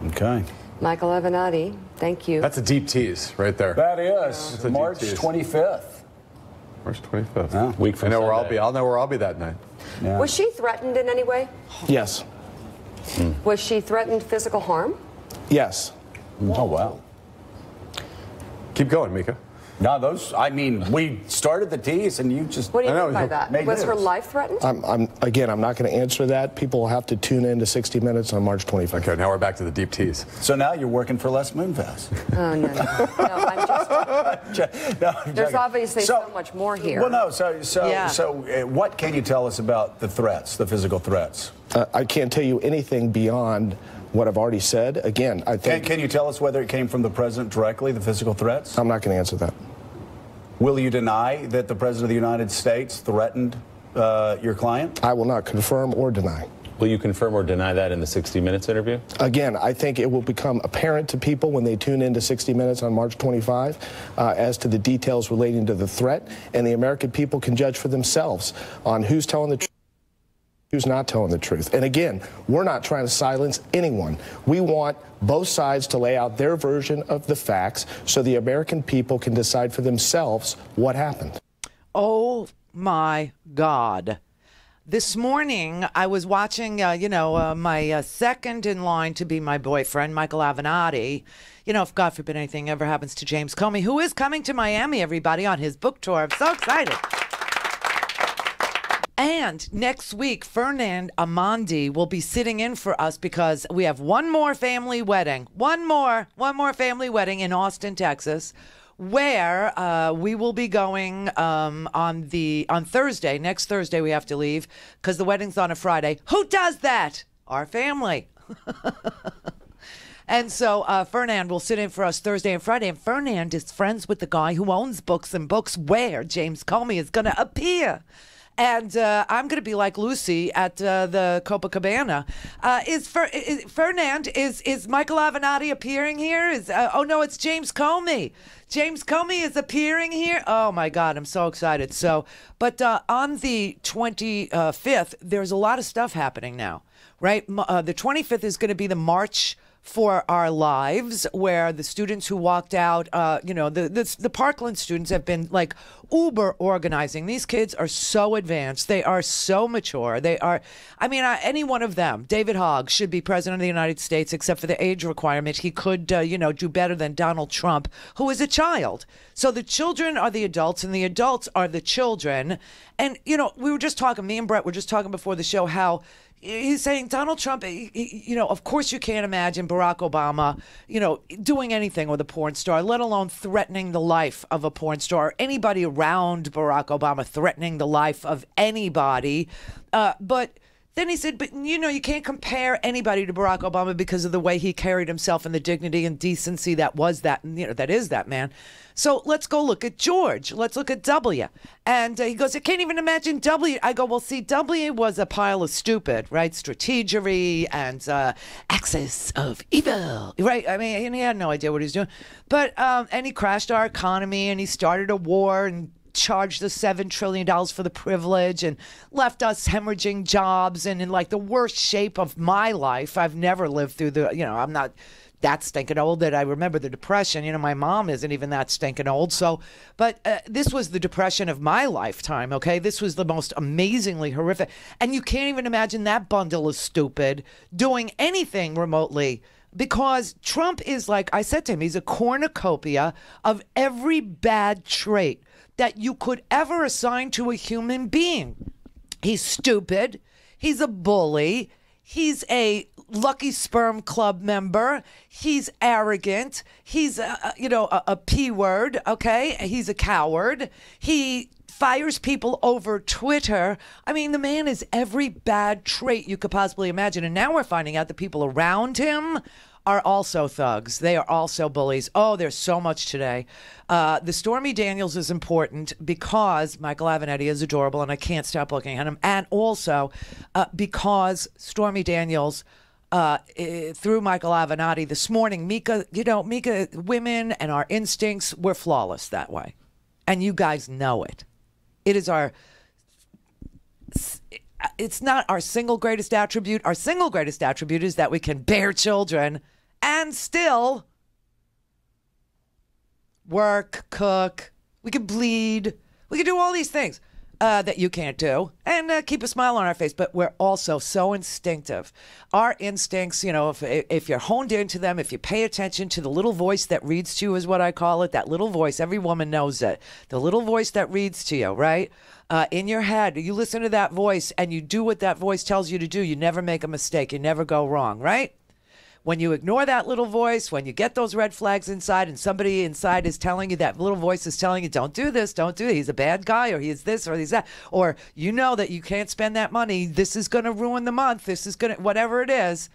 Speaker 20: Okay.
Speaker 22: Michael Avenatti, thank you.
Speaker 24: That's a deep tease right there.
Speaker 20: That is March 25th.
Speaker 24: March 25th.
Speaker 20: Yeah.
Speaker 24: Week from Sunday. I'll know where I'll be that night.
Speaker 22: Yeah. Was she threatened in any way?
Speaker 18: Yes.
Speaker 22: Was she threatened physical harm?
Speaker 18: Yes.
Speaker 20: Oh, wow.
Speaker 24: Keep going, Mika.
Speaker 20: No, I mean, we started the tease and you just...
Speaker 22: What do you mean by that? Was her life threatened?
Speaker 18: I'm not going to answer that. People will have to tune in to 60 Minutes on March 25th.
Speaker 24: Okay, now we're back to the deep tease.
Speaker 20: So now you're working for Les Moonves.
Speaker 22: Oh, no. I'm just... There's obviously so much more here.
Speaker 20: Well, no, so what can you tell us about the threats, the physical threats?
Speaker 18: I can't tell you anything beyond what I've already said. Again, I think...
Speaker 20: Can you tell us whether it came from the president directly, the physical threats?
Speaker 18: I'm not going to answer that.
Speaker 20: Will you deny that the President of the United States threatened your client?
Speaker 18: I will not confirm or deny.
Speaker 25: Will you confirm or deny that in the 60 Minutes interview?
Speaker 18: Again, I think it will become apparent to people when they tune into 60 Minutes on March 25 as to the details relating to the threat, and the American people can judge for themselves on who's telling the truth, who's not telling the truth. And again, we're not trying to silence anyone. We want both sides to lay out their version of the facts so the American people can decide for themselves what happened.
Speaker 8: Oh, my God. This morning, I was watching, my second in line to be my boyfriend, Michael Avenatti. You know, if God forbid anything ever happens to James Comey, who is coming to Miami, everybody, on his book tour. I'm so excited. And next week, Fernand Amandi will be sitting in for us because we have one more family wedding. One more family wedding in Austin, Texas, where we will be going on Thursday. Next Thursday, we have to leave because the wedding's on a Friday. Who does that? Our family. And so Fernand will sit in for us Thursday and Friday. And Fernand is friends with the guy who owns Books and Books, where James Comey is going to appear. And I'm going to be like Lucy at the Copacabana. Fernand, is Michael Avenatti appearing here? Oh, no, it's James Comey. James Comey is appearing here. Oh, my God, I'm so excited. But on the 25th, there's a lot of stuff happening now, right? The 25th is going to be the March for Our Lives, where the students who walked out, the Parkland students have been like uber organizing. These kids are so advanced. They are so mature. They are, any one of them, David Hogg, should be president of the United States, except for the age requirement. He could, do better than Donald Trump, who is a child. So the children are the adults and the adults are the children. And, we were just talking, me and Brett were just talking before the show how he's saying Donald Trump, of course you can't imagine Barack Obama, doing anything with a porn star, let alone threatening the life of a porn star, or anybody around Barack Obama threatening the life of anybody. But then he said, but, you can't compare anybody to Barack Obama because of the way he carried himself and the dignity and decency that is that man. So let's go look at George. Let's look at W. And he goes, I can't even imagine W. I go, well, see, W was a pile of stupid, right? Strategery and axis of evil, right? And he had no idea what he was doing. But, and he crashed our economy and he started a war and charged us $7 trillion for the privilege and left us hemorrhaging jobs and in like the worst shape of my life. I've never lived through I'm not that stinking old that I remember the Depression. My mom isn't even that stinking old. So, but this was the Depression of my lifetime, okay? This was the most amazingly horrific. And you can't even imagine that bundle of stupid doing anything remotely, because Trump is, like I said to him, he's a cornucopia of every bad trait that you could ever assign to a human being. He's stupid. He's a bully. He's a Lucky Sperm Club member. He's arrogant. He's, a P word, okay? He's a coward. He fires people over Twitter. The man is every bad trait you could possibly imagine. And now we're finding out the people around him are also thugs. They are also bullies. Oh, there's so much today. The Stormy Daniels is important because Michael Avenatti is adorable and I can't stop looking at him. And also because Stormy Daniels, through Michael Avenatti this morning, Mika, women and our instincts, we're flawless that way. And you guys know it. It is it's not our single greatest attribute. Our single greatest attribute is that we can bear children and still work, cook, we can bleed, we can do all these things that you can't do, and keep a smile on our face. But we're also so instinctive. Our instincts, you know, if you're honed into them, if you pay attention to the little voice that reads to you, is what I call it, that little voice, every woman knows it, the little voice that reads to you, right? In your head, you listen to that voice and you do what that voice tells you to do. You never make a mistake. You never go wrong, right? When you ignore that little voice, when you get those red flags inside and somebody inside is telling you, that little voice is telling you, don't do this, don't do it. He's a bad guy, or he's this, or he's that. Or you know that you can't spend that money. This is going to ruin the month. This is going to, whatever it is.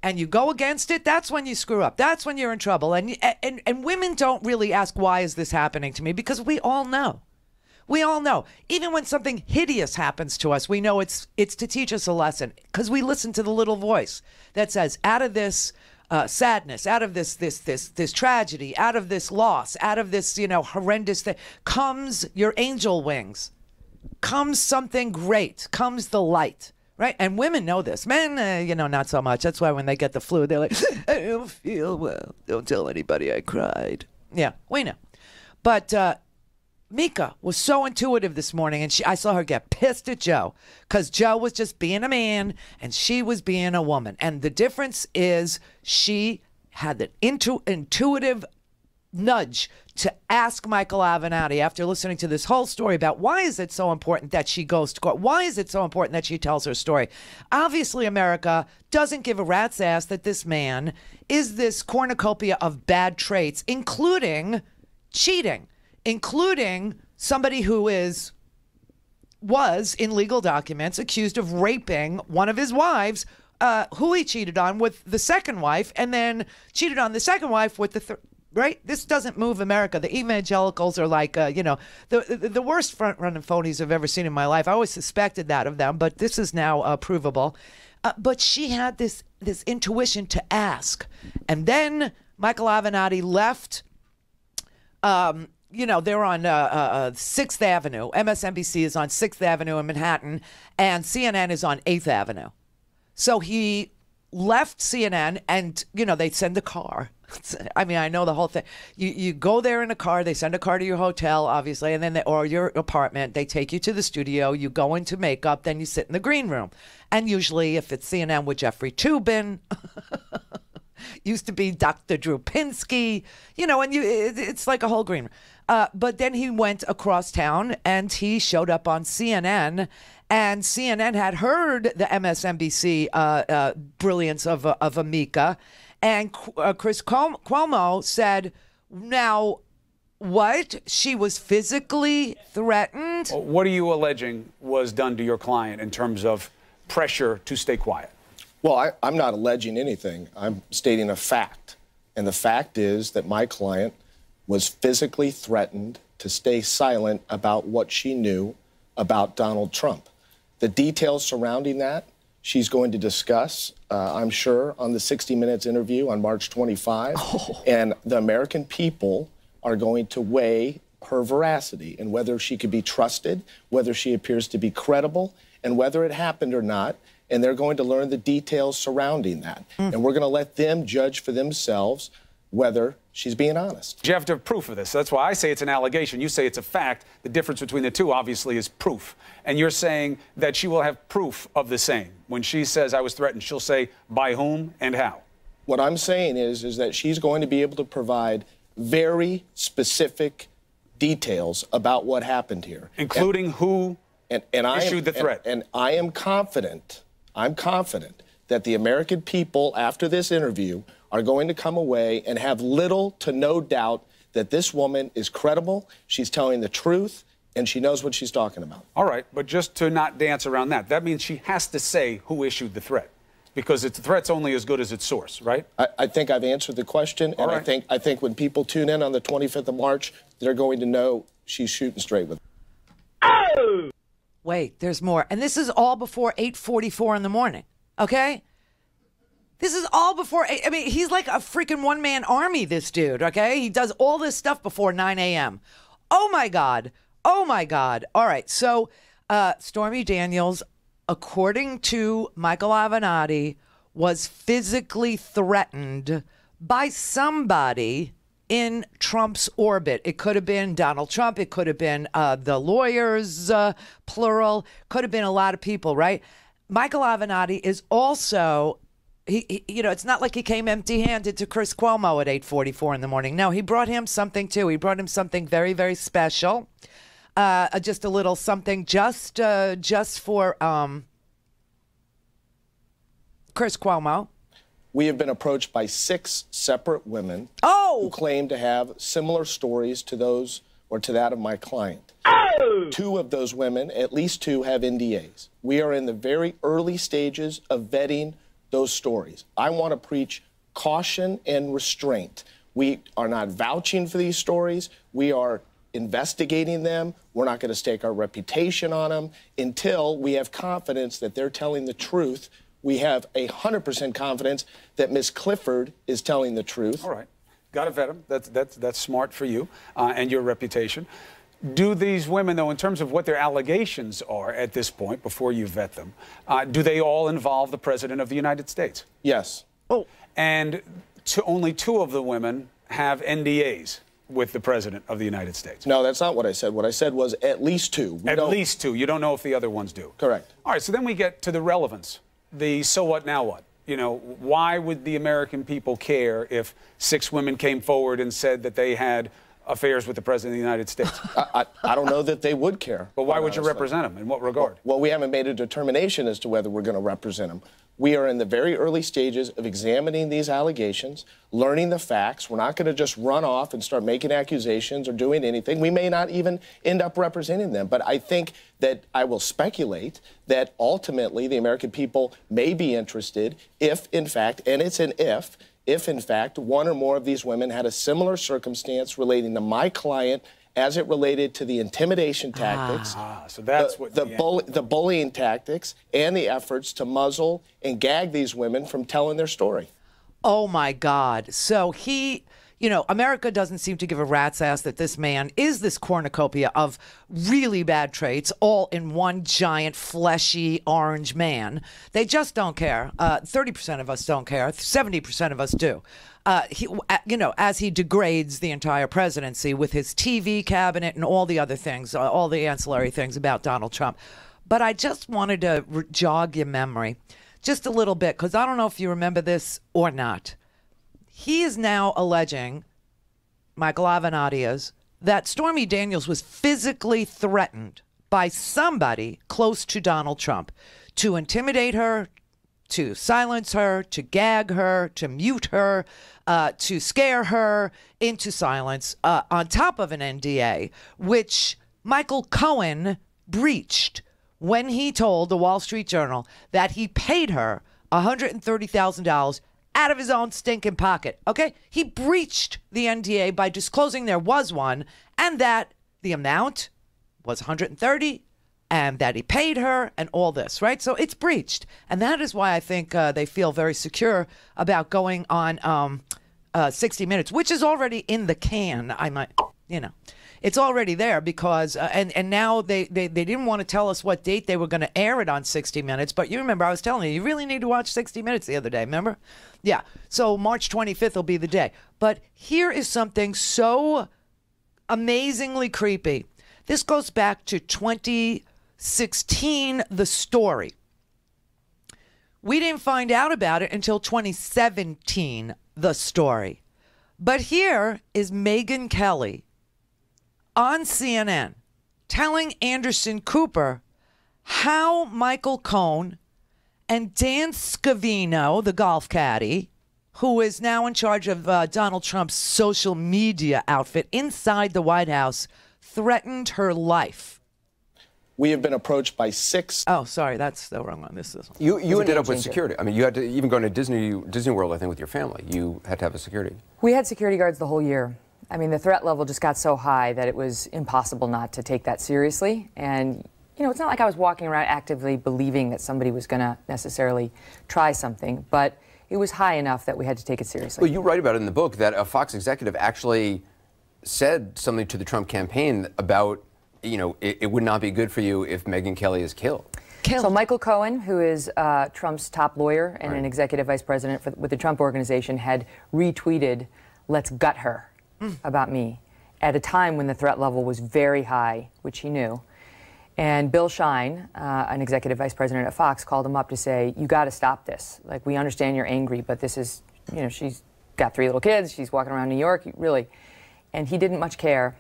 Speaker 8: And you go against it, that's when you screw up. That's when you're in trouble. And women don't really ask, why is this happening to me? Because we all know. We all know. Even when something hideous happens to us, we know it's to teach us a lesson, because we listen to the little voice that says, out of this sadness, out of this tragedy, out of this loss, out of this, you know, horrendous thing, comes your angel wings, comes something great, comes the light, right? And women know this. Men, you know, not so much. That's why when they get the flu, they're like, I don't feel well. Don't tell anybody I cried. Yeah, we know. But Mika was so intuitive this morning, and I saw her get pissed at Joe because Joe was just being a man and she was being a woman. And the difference is she had an intuitive nudge to ask Michael Avenatti, after listening to this whole story, about why is it so important that she goes to court? Why is it so important that she tells her story? Obviously, America doesn't give a rat's ass that this man is this cornucopia of bad traits, including cheating, including somebody who was in legal documents accused of raping one of his wives, who he cheated on with the second wife, and then cheated on the second wife with the third. Right? This doesn't move America. The evangelicals are like, you know, the worst front-running phonies I've ever seen in my life. I always suspected that of them, but this is now provable. But she had this intuition to ask. And then Michael Avenatti left. You know, they're on 6th Avenue. MSNBC is on 6th Avenue in Manhattan, and CNN is on 8th Avenue. So he left CNN, and, you know, they send a car. I mean, I know the whole thing. You go there in a car. They send a car to your hotel, obviously, and then or your apartment. They take you to the studio. You go into makeup. Then you sit in the green room. And usually, if it's CNN with Jeffrey Toobin, used to be Dr. Drew Pinsky, you know, and it's like a whole green room. But then he went across town and he showed up on CNN, and CNN had heard the MSNBC brilliance of Amika, and Chris Cuomo said, now, what? She was physically threatened?
Speaker 4: What are you alleging was done to your client in terms of pressure to stay quiet?
Speaker 18: Well, I'm not alleging anything. I'm stating a fact. And the fact is that my client was physically threatened to stay silent about what she knew about Donald Trump. The details surrounding that, she's going to discuss, I'm sure, on the 60 Minutes interview on March 25. Oh. And the American people are going to weigh her veracity and whether she could be trusted, whether she appears to be credible, and whether it happened or not. And they're going to learn the details surrounding that. And we're going to let them judge for themselves whether she's being honest.
Speaker 4: You have to have proof of this. That's why I say it's an allegation. You say it's a fact. The difference between the two, obviously, is proof. And you're saying that she will have proof of the same. When she says I was threatened, she'll say by whom and how.
Speaker 18: What I'm saying is that she's going to be able to provide very specific details about what happened here.
Speaker 4: Including who issued the threat.
Speaker 18: And I am confident, I'm confident that the American people, after this interview, are going to come away and have little to no doubt that this woman is credible, she's telling the truth, and she knows what she's talking about.
Speaker 4: All right, but just to not dance around that, that means she has to say who issued the threat, because the threat's only as good as its source, right?
Speaker 18: I think I've answered the question, and right. I think when people tune in on the 25th of March, they're going to know she's shooting straight with it.
Speaker 8: Oh! Wait, there's more. And this is all before 8:44 in the morning, okay? This is all before, I mean, he's like a freaking one-man army, this dude, okay? He does all this stuff before 9 a.m. Oh, my God. Oh, my God. All right. So Stormy Daniels, according to Michael Avenatti, was physically threatened by somebody in Trump's orbit. It could have been Donald Trump. It could have been the lawyers, plural. Could have been a lot of people, right? Michael Avenatti is also, it's not like he came empty-handed to Chris Cuomo at 8:44 in the morning. No, he brought him something, too. He brought him something very, very special. Just a little something just for Chris Cuomo.
Speaker 18: We have been approached by 6 separate women who claim to have similar stories to those or to that of my client. 2 of those women, at least 2, have NDAs. We are in the very early stages of vetting those stories. I want to preach caution and restraint. We are not vouching for these stories. We are investigating them. We're not going to stake our reputation on them until we have confidence that they're telling the truth. We have 100% confidence that Ms. Clifford is telling the truth.
Speaker 4: All right. Got to vet them. That's smart for you and your reputation. Do these women, though, in terms of what their allegations are at this point, before you vet them, do they all involve the President of the United States?
Speaker 18: Yes.
Speaker 8: Oh.
Speaker 4: And only 2 of the women have NDAs with the President of the United States.
Speaker 18: No, that's not what I said. What I said was at least 2.
Speaker 4: At least 2. You don't know if the other ones do.
Speaker 18: Correct.
Speaker 4: All right, so then we get to the relevance. The so what, now what? Why would the American people care if 6 women came forward and said that they had affairs with the President of the United States?
Speaker 18: I don't know that they would care.
Speaker 4: But why would you represent them? In what regard?
Speaker 18: Well, we haven't made a determination as to whether we're going to represent them. We are in the very early stages of examining these allegations, learning the facts. We're not going to just run off and start making accusations or doing anything. We may not even end up representing them. But I think that I will speculate that ultimately the American people may be interested if, in fact, and it's an if in fact, one or more of these women had a similar circumstance relating to my client as it related to the intimidation tactics,
Speaker 4: so that's
Speaker 18: the bullying tactics, and the efforts to muzzle and gag these women from telling their story.
Speaker 8: Oh, my God. So America doesn't seem to give a rat's ass that this man is this cornucopia of really bad traits, all in one giant, fleshy, orange man. They just don't care. 30% of us don't care. 70% of us do. As he degrades the entire presidency with his TV cabinet and all the other things, all the ancillary things about Donald Trump. But I just wanted to jog your memory just a little bit, because I don't know if you remember this or not. He is now alleging, Michael Avenatti is, that Stormy Daniels was physically threatened by somebody close to Donald Trump to intimidate her, to silence her, to gag her, to mute her, to scare her into silence, on top of an NDA, which Michael Cohen breached when he told the Wall Street Journal that he paid her $130,000 out of his own stinking pocket. Okay? He breached the NDA by disclosing there was one, and that the amount was $130,000, and that he paid her, and all this, right? So it's breached. And that is why I think they feel very secure about going on 60 Minutes, which is already in the can. It's already there because, and now they didn't want to tell us what date they were going to air it on 60 Minutes. But you remember, I was telling you really need to watch 60 Minutes the other day, remember? Yeah. So March 25th will be the day. But here is something so amazingly creepy. This goes back to 2016, the story. We didn't find out about it until 2017, the story. But here is Megyn Kelly on CNN telling Anderson Cooper how Michael Cohen and Dan Scavino, the golf caddy, who is now in charge of Donald Trump's social media outfit inside the White House, threatened her life.
Speaker 18: We have been approached by 6.
Speaker 8: Oh, sorry, that's the wrong one. This is
Speaker 5: You ended up with security. I mean, you had to even go to Disney World, I think, with your family. You had to have a security.
Speaker 22: We had security guards the whole year. I mean, the threat level just got so high that it was impossible not to take that seriously. And, it's not like I was walking around actively believing that somebody was going to necessarily try something, but it was high enough that we had to take it seriously.
Speaker 5: Well, you write about it in the book that a Fox executive actually said something to the Trump campaign about, it would not be good for you if Megyn Kelly is killed.
Speaker 22: So Michael Cohen, who is Trump's top lawyer and an executive vice president with the Trump Organization, had retweeted, "Let's gut her," about me at a time when the threat level was very high, which he knew. And Bill Shine, an executive vice president at Fox, called him up to say, "You got to stop this. Like, we understand you're angry, but this is, she's got 3 little kids. She's walking around New York, really." And he didn't much care.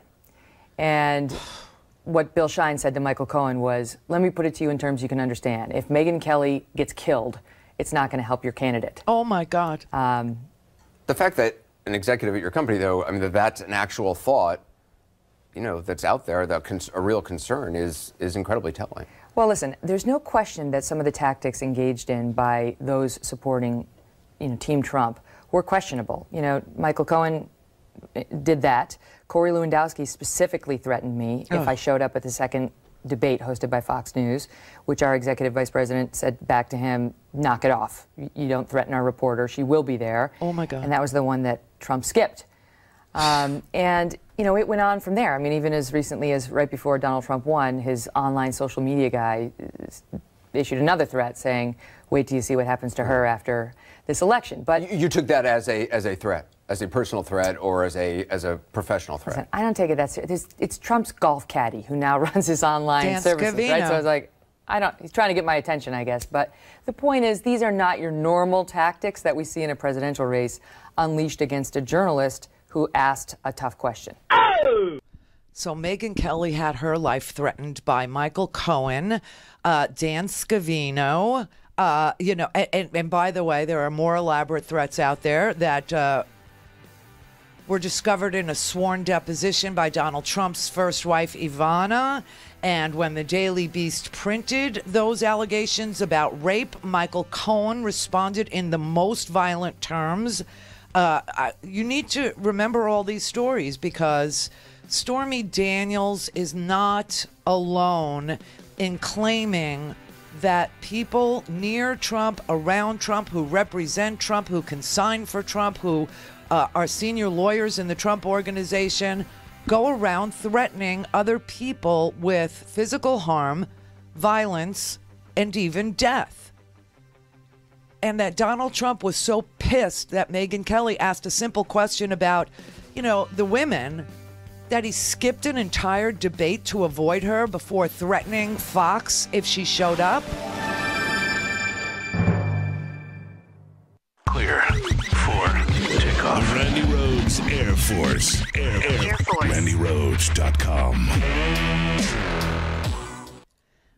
Speaker 22: And what Bill Shine said to Michael Cohen was, "Let me put it to you in terms you can understand. If Megyn Kelly gets killed, it's not going to help your candidate."
Speaker 8: Oh, my God.
Speaker 5: The fact that an executive at your company, though, I mean, that's an actual thought, that's out there, that a real concern is incredibly telling.
Speaker 22: Well, listen, there's no question that some of the tactics engaged in by those supporting, Team Trump were questionable. Michael Cohen did that. Corey Lewandowski specifically threatened me if I showed up at the second debate hosted by Fox News, which our executive vice president said back to him, "Knock it off. You don't threaten our reporter. She will be there."
Speaker 8: Oh, my God.
Speaker 22: And that was the one that Trump skipped. And, it went on from there. I mean, even as recently as right before Donald Trump won, his online social media guy issued another threat saying, "Wait till you see what happens to her after this election." But
Speaker 5: you took that as a threat, as a personal threat, or as a professional threat?
Speaker 22: Listen, I don't take it that serious. It's Trump's golf caddy who now runs his online
Speaker 8: Dan
Speaker 22: services,
Speaker 8: Scavino.
Speaker 22: right? So I was like, he's trying to get my attention, I guess. But the point is, these are not your normal tactics that we see in a presidential race unleashed against a journalist who asked a tough question.
Speaker 8: So Megyn Kelly had her life threatened by Michael Cohen, Dan Scavino, and by the way, there are more elaborate threats out there that were discovered in a sworn deposition by Donald Trump's first wife, Ivana. And when the Daily Beast printed those allegations about rape, Michael Cohen responded in the most violent terms. You need to remember all these stories because Stormy Daniels is not alone in claiming that people near Trump, around Trump, who represent Trump, who can sign for Trump, who are senior lawyers in the Trump Organization, go around threatening other people with physical harm, violence, and even death. And that Donald Trump was so pissed that Megyn Kelly asked a simple question about, the women, that he skipped an entire debate to avoid her before threatening Fox if she showed up.
Speaker 9: Clear for takeoff. Randi Rhodes Air Force. Air Force. RandiRhodes.com.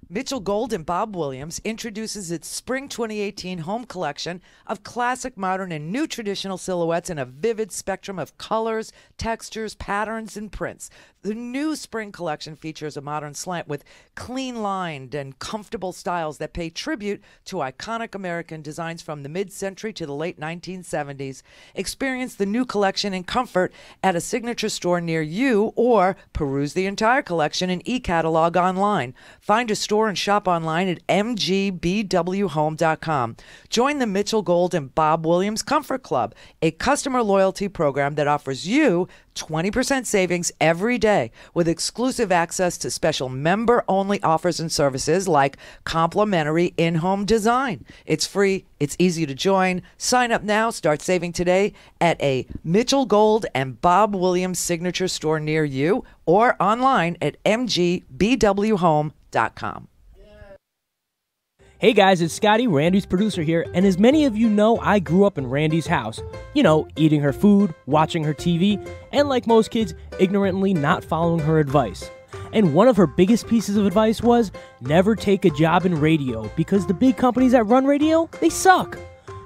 Speaker 8: Mitchell Gold and Bob Williams introduces its Spring 2018 home collection of classic, modern, and new traditional silhouettes in a vivid spectrum of colors, textures, patterns, and prints. The new spring collection features a modern slant with clean-lined and comfortable styles that pay tribute to iconic American designs from the mid-century to the late 1970s. Experience the new collection in comfort at a signature store near you or peruse the entire collection in e-catalog online. Find a store and shop online at mgbwhome.com. Join the Mitchell Gold and Bob Williams Comfort Club, a customer loyalty program that offers you 20% savings every day with exclusive access to special member-only offers and services like complimentary in-home design. It's free. It's easy to join. Sign up now. Start saving today at a Mitchell Gold and Bob Williams signature store near you or online at mgbwhome.com.
Speaker 2: Hey guys, it's Scotty, Randy's producer here, and as many of you know, I grew up in Randy's house. Eating her food, watching her TV, and like most kids, ignorantly not following her advice. And one of her biggest pieces of advice was, never take a job in radio, because the big companies that run radio, they suck.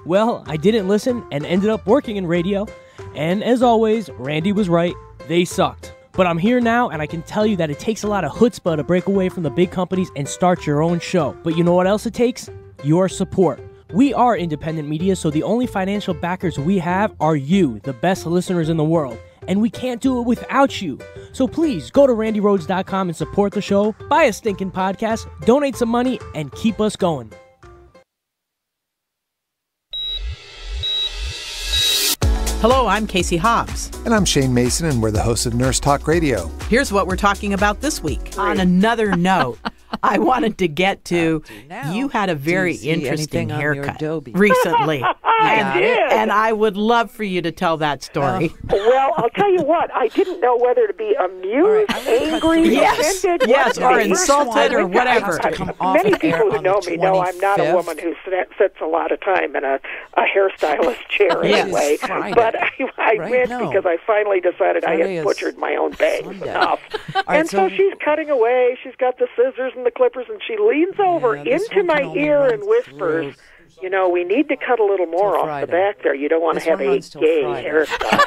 Speaker 2: Well, I didn't listen and ended up working in radio, and as always, Randy was right, they sucked. But I'm here now, and I can tell you that it takes a lot of chutzpah to break away from the big companies and start your own show. But you know what else it takes? Your support. We are independent media, so the only financial backers we have are you, the best listeners in the world. And we can't do it without you. So please, go to RandiRhodes.com and support the show, buy a stinking podcast, donate some money, and keep us going.
Speaker 11: Hello, I'm Casey Hobbs.
Speaker 7: And I'm Shane Mason, and we're the hosts of Nurse Talk Radio.
Speaker 11: Here's what we're talking about this week. On another note, I wanted to get to, you had a very interesting haircut recently. And I would love for you to tell that story.
Speaker 12: Well, I'll tell you what, I didn't know whether to be amused, angry, offended.
Speaker 11: Or insulted or whatever.
Speaker 12: Many people who know me know I'm not a woman who sits a lot of time in a hairstylist chair anyway. But I went because I finally decided I had butchered my own bangs enough. And so she's cutting away. She's got the scissors and the clippers, and she leans over into my ear and whispers, you know, we need to cut a little more off the back there. You don't want to have a gay hairstyle.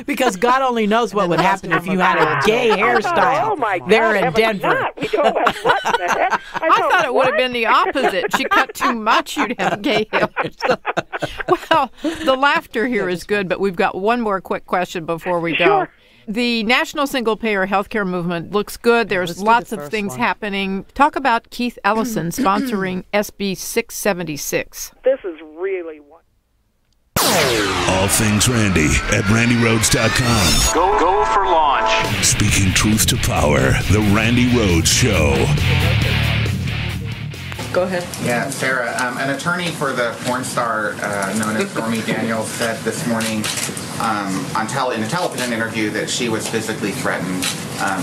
Speaker 11: Because God only knows what would happen if you had a gay hairstyle there in Denver.
Speaker 12: We don't have what in the heck?
Speaker 19: I thought it would have been the opposite. She cut too much, you'd have gay hair. Well, the laughter here is good, but we've got one more quick question before we go.
Speaker 12: Sure.
Speaker 19: The national single-payer healthcare movement looks good. There's lots of things happening. Talk about Keith Ellison sponsoring SB 676.
Speaker 12: This is really one.
Speaker 9: All things Randi at RandiRhodes.com.
Speaker 17: Go for launch.
Speaker 9: Speaking truth to power, the Randi Rhodes Show.
Speaker 21: Go ahead.
Speaker 23: Yeah, Sarah, an attorney for the porn star known as Stormy Daniels said this morning in a television interview that she was physically threatened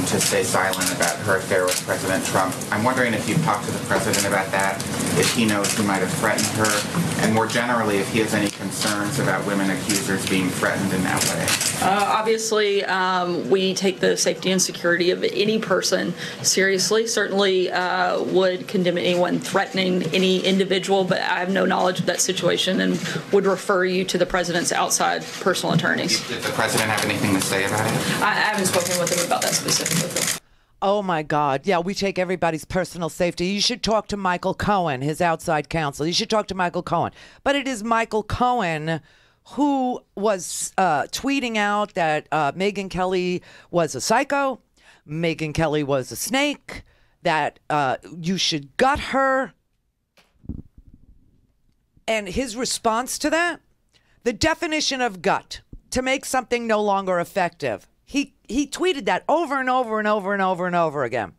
Speaker 23: to stay silent about her affair with President Trump. I'm wondering if you've talked to the president about that, if he knows who might have threatened her, and more generally, if he has any concerns about women accusers being threatened in that way.
Speaker 21: Obviously, we take the safety and security of any person seriously. Certainly would condemn anyone threatening any individual, but I have no knowledge of that situation and would refer you to the president's outside personal attorneys.
Speaker 23: Did the president have anything to say about it?
Speaker 21: I haven't spoken with him about that specifically.
Speaker 8: Oh, my God. Yeah, we take everybody's personal safety. You should talk to Michael Cohen, his outside counsel. You should talk to Michael Cohen. But it is Michael Cohen who was tweeting out that Megyn Kelly was a psycho, Megyn Kelly was a snake, that you should gut her. And his response to that, the definition of gut, to make something no longer effective. He tweeted that over and over and over and over and over again.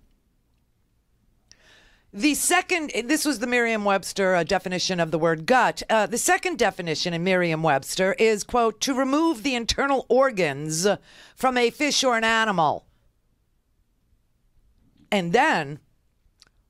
Speaker 8: The second, this was the Merriam-Webster definition of the word gut. The second definition in Merriam-Webster is, quote, to remove the internal organs from a fish or an animal. And then,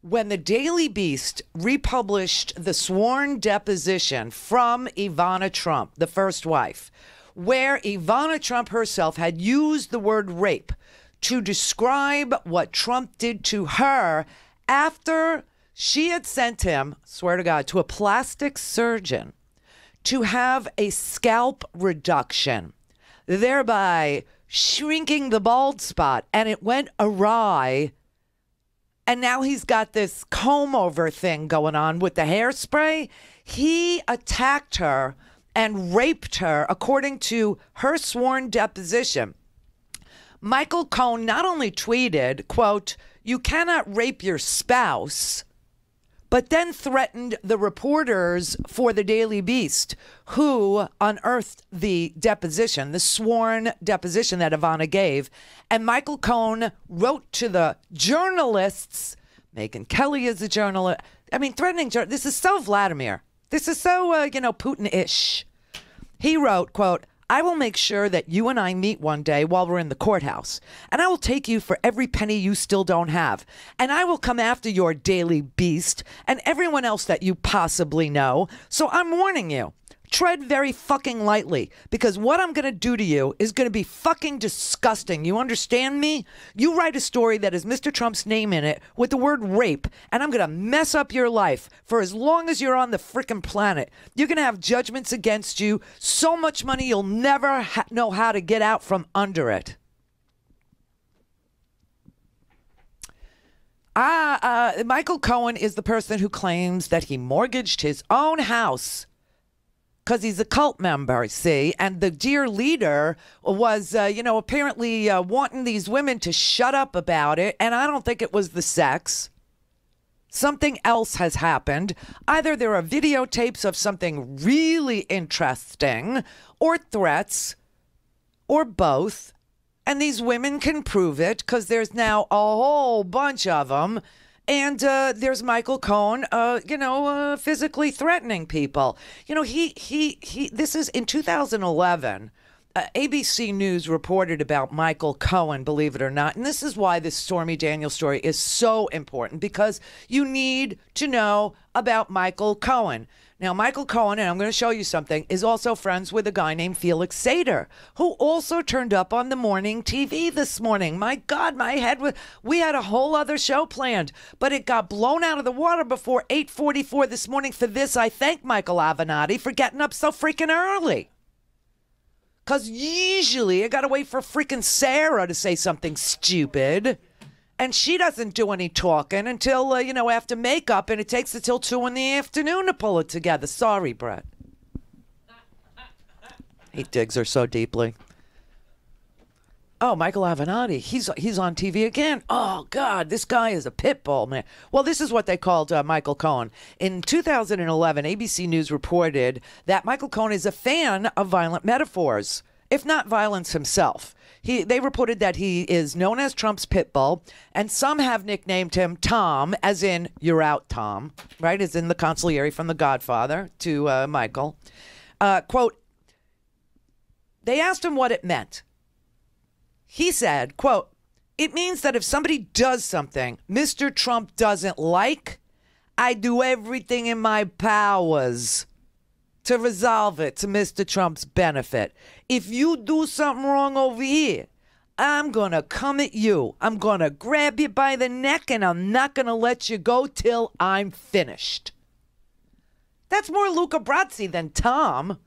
Speaker 8: when the Daily Beast republished the sworn deposition from Ivana Trump, the first wife, where Ivana Trump herself had used the word rape to describe what Trump did to her after she had sent him, swear to God, to a plastic surgeon to have a scalp reduction, thereby shrinking the bald spot, and it went awry. And now he's got this comb-over thing going on with the hairspray. He attacked her and raped her, according to her sworn deposition. Michael Cohen not only tweeted, quote, you cannot rape your spouse, but then threatened the reporters for the Daily Beast who unearthed the deposition, the sworn deposition that Ivana gave. And Michael Cohen wrote to the journalists, Megyn Kelly is a journalist. I mean, threatening, this is so Vladimir. This is so, Putin-ish. He wrote, quote, I will make sure that you and I meet one day while we're in the courthouse, and I will take you for every penny you still don't have, and I will come after your Daily Beast and everyone else that you possibly know. So I'm warning you, tread very fucking lightly, because what I'm going to do to you is going to be fucking disgusting. You understand me? You write a story that has Mr. Trump's name in it with the word rape, and I'm going to mess up your life for as long as you're on the frickin' planet. You're going to have judgments against you, so much money you'll never know how to get out from under it. Michael Cohen is the person who claims that he mortgaged his own house because he's a cult member, see? And the dear leader was, apparently wanting these women to shut up about it. And I don't think it was the sex. something else has happened. Either there are videotapes of something really interesting, or threats, or both. And these women can prove it because there's now a whole bunch of them. And there's Michael Cohen, physically threatening people. This is in 2011. ABC News reported about Michael Cohen, believe it or not. And this is why this Stormy Daniels story is so important, because you need to know about Michael Cohen. Now, Michael Cohen, and I'm going to show you something, is also friends with a guy named Felix Sater, who also turned up on the morning TV this morning. My God, my head was... We had a whole other show planned, but it got blown out of the water before 8:44 this morning. For this, I thank Michael Avenatti for getting up so freaking early. Because usually I got to wait for freaking Sarah to say something stupid. And she doesn't do any talking until, after makeup. And it takes until 2 in the afternoon to pull it together. Sorry, Brett. He digs her so deeply. Oh, Michael Avenatti. He's on TV again. Oh, God, this guy is a pit bull, man. Well, this is what they called Michael Cohen. In 2011, ABC News reported that Michael Cohen is a fan of violent metaphors, if not violence himself. They reported that he is known as Trump's pit bull, and some have nicknamed him Tom, as in, you're out, Tom, right? As in the consigliere from The Godfather to Michael. Quote, they asked him what it meant. He said, quote, it means that if somebody does something Mr. Trump doesn't like, I do everything in my powers to resolve it to Mr. Trump's benefit. If you do something wrong over here, I'm going to come at you. I'm going to grab you by the neck, and I'm not going to let you go till I'm finished. That's more Luca Brasi than Tom.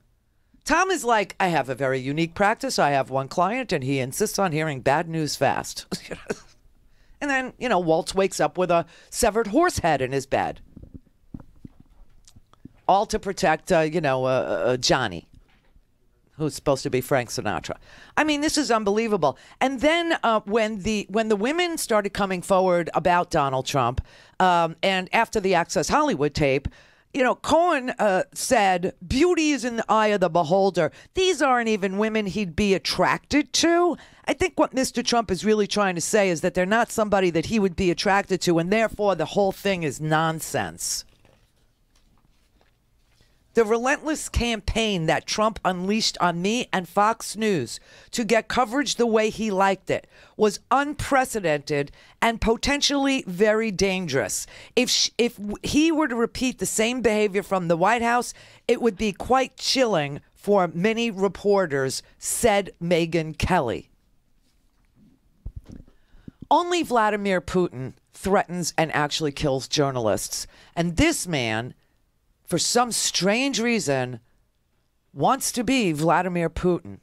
Speaker 8: Tom is like, I have a very unique practice. I have one client, and he insists on hearing bad news fast. And then, Waltz wakes up with a severed horse head in his bed. All to protect, Johnny, who's supposed to be Frank Sinatra. I mean, this is unbelievable. And then when the women started coming forward about Donald Trump, and after the Access Hollywood tape, Cohen said, beauty is in the eye of the beholder. These aren't even women he'd be attracted to. I think what Mr. Trump is really trying to say is that they're not somebody that he would be attracted to, and therefore the whole thing is nonsense. The relentless campaign that Trump unleashed on me and Fox News to get coverage the way he liked it was unprecedented and potentially very dangerous. If he were to repeat the same behavior from the White House, it would be quite chilling for many reporters, said Megyn Kelly. Only Vladimir Putin threatens and actually kills journalists. And this man, for some strange reason, wants to be Vladimir Putin.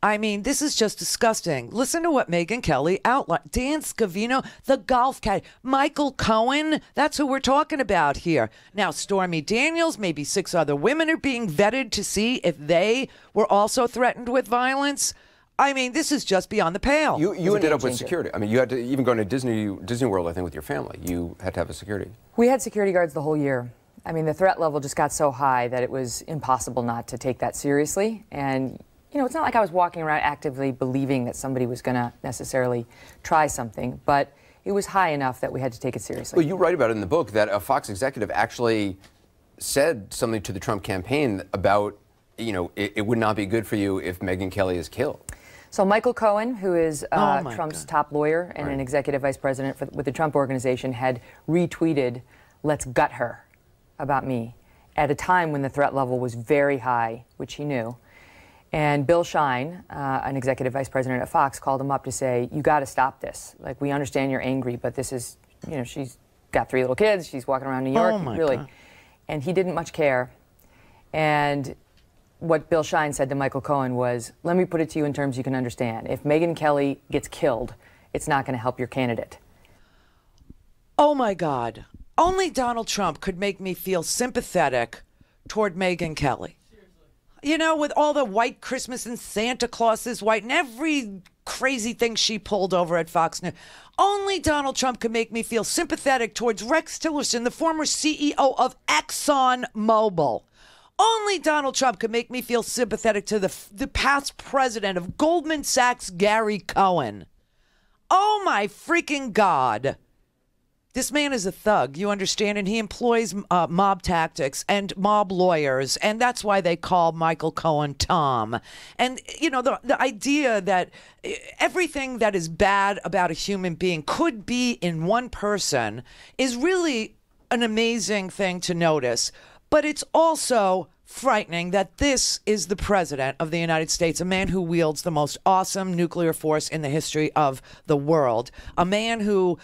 Speaker 8: I mean, this is just disgusting. Listen to what Megyn Kelly outlined. Dan Scavino, the golf caddy. Michael Cohen, that's who we're talking about here. Now, Stormy Daniels, maybe 6 other women are being vetted to see if they were also threatened with violence. I mean, this is just beyond the pale.
Speaker 5: You ended up with security. I mean, you had to even go to Disney World, I think, with your family. You had to have a security.
Speaker 22: We had security guards the whole year. I mean, the threat level just got so high that it was impossible not to take that seriously. And, it's not like I was walking around actively believing that somebody was going to necessarily try something, but it was high enough that we had to take it seriously.
Speaker 5: Well, you write about it in the book that a Fox executive actually said something to the Trump campaign about, it would not be good for you if Megyn Kelly is killed.
Speaker 22: So Michael Cohen, who is Trump's top lawyer and an executive vice president with the Trump Organization, had retweeted, "Let's gut her," about me at a time when the threat level was very high, which he knew. And Bill Shine, an executive vice president at Fox, called him up to say, you got to stop this. Like, we understand you're angry, but this is, she's got 3 little kids. She's walking around New York, really. God. And he didn't much care. And what Bill Shine said to Michael Cohen was, let me put it to you in terms you can understand. If Megyn Kelly gets killed, it's not going to help your candidate.
Speaker 8: Oh, my God. Only Donald Trump could make me feel sympathetic toward Megyn Kelly. With all the white Christmas and Santa Claus is white and every crazy thing she pulled over at Fox News. Only Donald Trump could make me feel sympathetic towards Rex Tillerson, the former CEO of ExxonMobil. Only Donald Trump could make me feel sympathetic to the past president of Goldman Sachs, Gary Cohen. Oh my freaking God. This man is a thug, you understand, and he employs mob tactics and mob lawyers, and that's why they call Michael Cohen Tom. And, you know, the idea that everything that is bad about a human being could be in one person is really an amazing thing to notice. But it's also frightening that this is the president of the United States, a man who wields the most awesome nuclear force in the history of the world. A man who,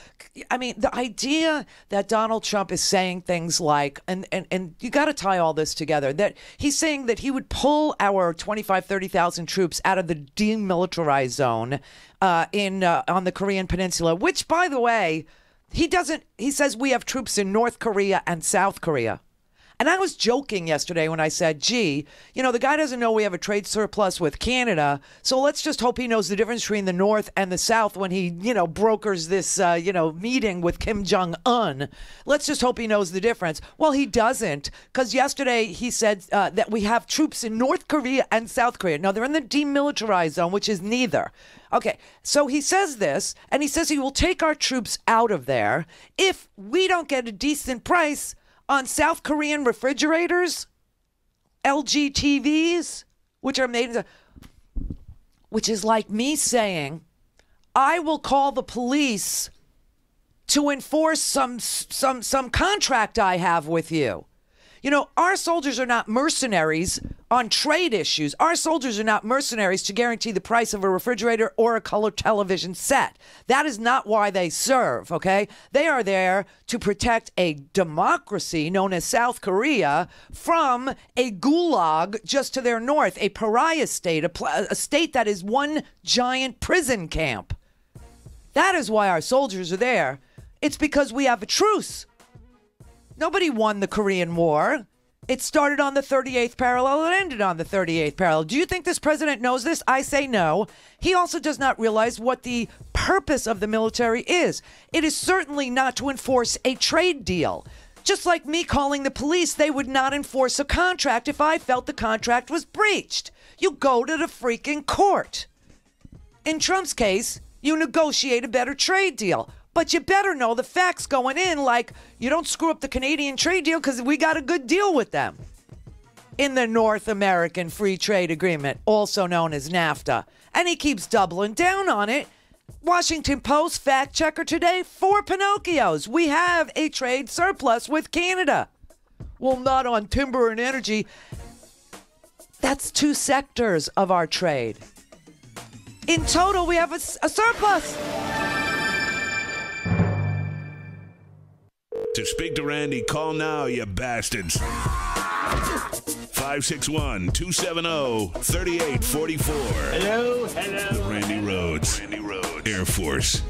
Speaker 8: I mean, the idea that Donald Trump is saying things like, and you got to tie all this together, that he's saying that he would pull our 30,000 troops out of the demilitarized zone on the Korean Peninsula, which, by the way, he says we have troops in North Korea and South Korea. And I was joking yesterday when I said, gee, you know, the guy doesn't know we have a trade surplus with Canada, so let's just hope he knows the difference between the North and the South when he, you know, brokers this, meeting with Kim Jong-un. Let's just hope he knows the difference. Well, he doesn't, because yesterday he said that we have troops in North Korea and South Korea. Now, they're in the demilitarized zone, which is neither. Okay, so he says this, and he says he will take our troops out of there if we don't get a decent price on South Korean refrigerators, LG TVs, which are made, which is like me saying, I will call the police to enforce some contract I have with you. You know, our soldiers are not mercenaries on trade issues. Our soldiers are not mercenaries to guarantee the price of a refrigerator or a color television set. That is not why they serve, okay? They are there to protect a democracy known as South Korea from a gulag just to their north, a pariah state, a state that is one giant prison camp. That is why our soldiers are there. It's because we have a truce. Nobody won the Korean War. It started on the 38th parallel and ended on the 38th parallel. Do you think this president knows this? I say no. He also does not realize what the purpose of the military is. It is certainly not to enforce a trade deal. Just like me calling the police, they would not enforce a contract if I felt the contract was breached. You go to the freaking court. In Trump's case, you negotiate a better trade deal. But you better know the facts going in, like you don't screw up the Canadian trade deal because we got a good deal with them. In the North American Free Trade Agreement, also known as NAFTA. And he keeps doubling down on it. Washington Post fact checker today, 4 Pinocchios. We have a trade surplus with Canada. Well, not on timber and energy. That's 2 sectors of our trade. In total, we have a surplus.
Speaker 9: To speak to Randi, call now, you bastards. 561-270-3844.
Speaker 17: Hello.
Speaker 9: The Randi Rhodes Air Force.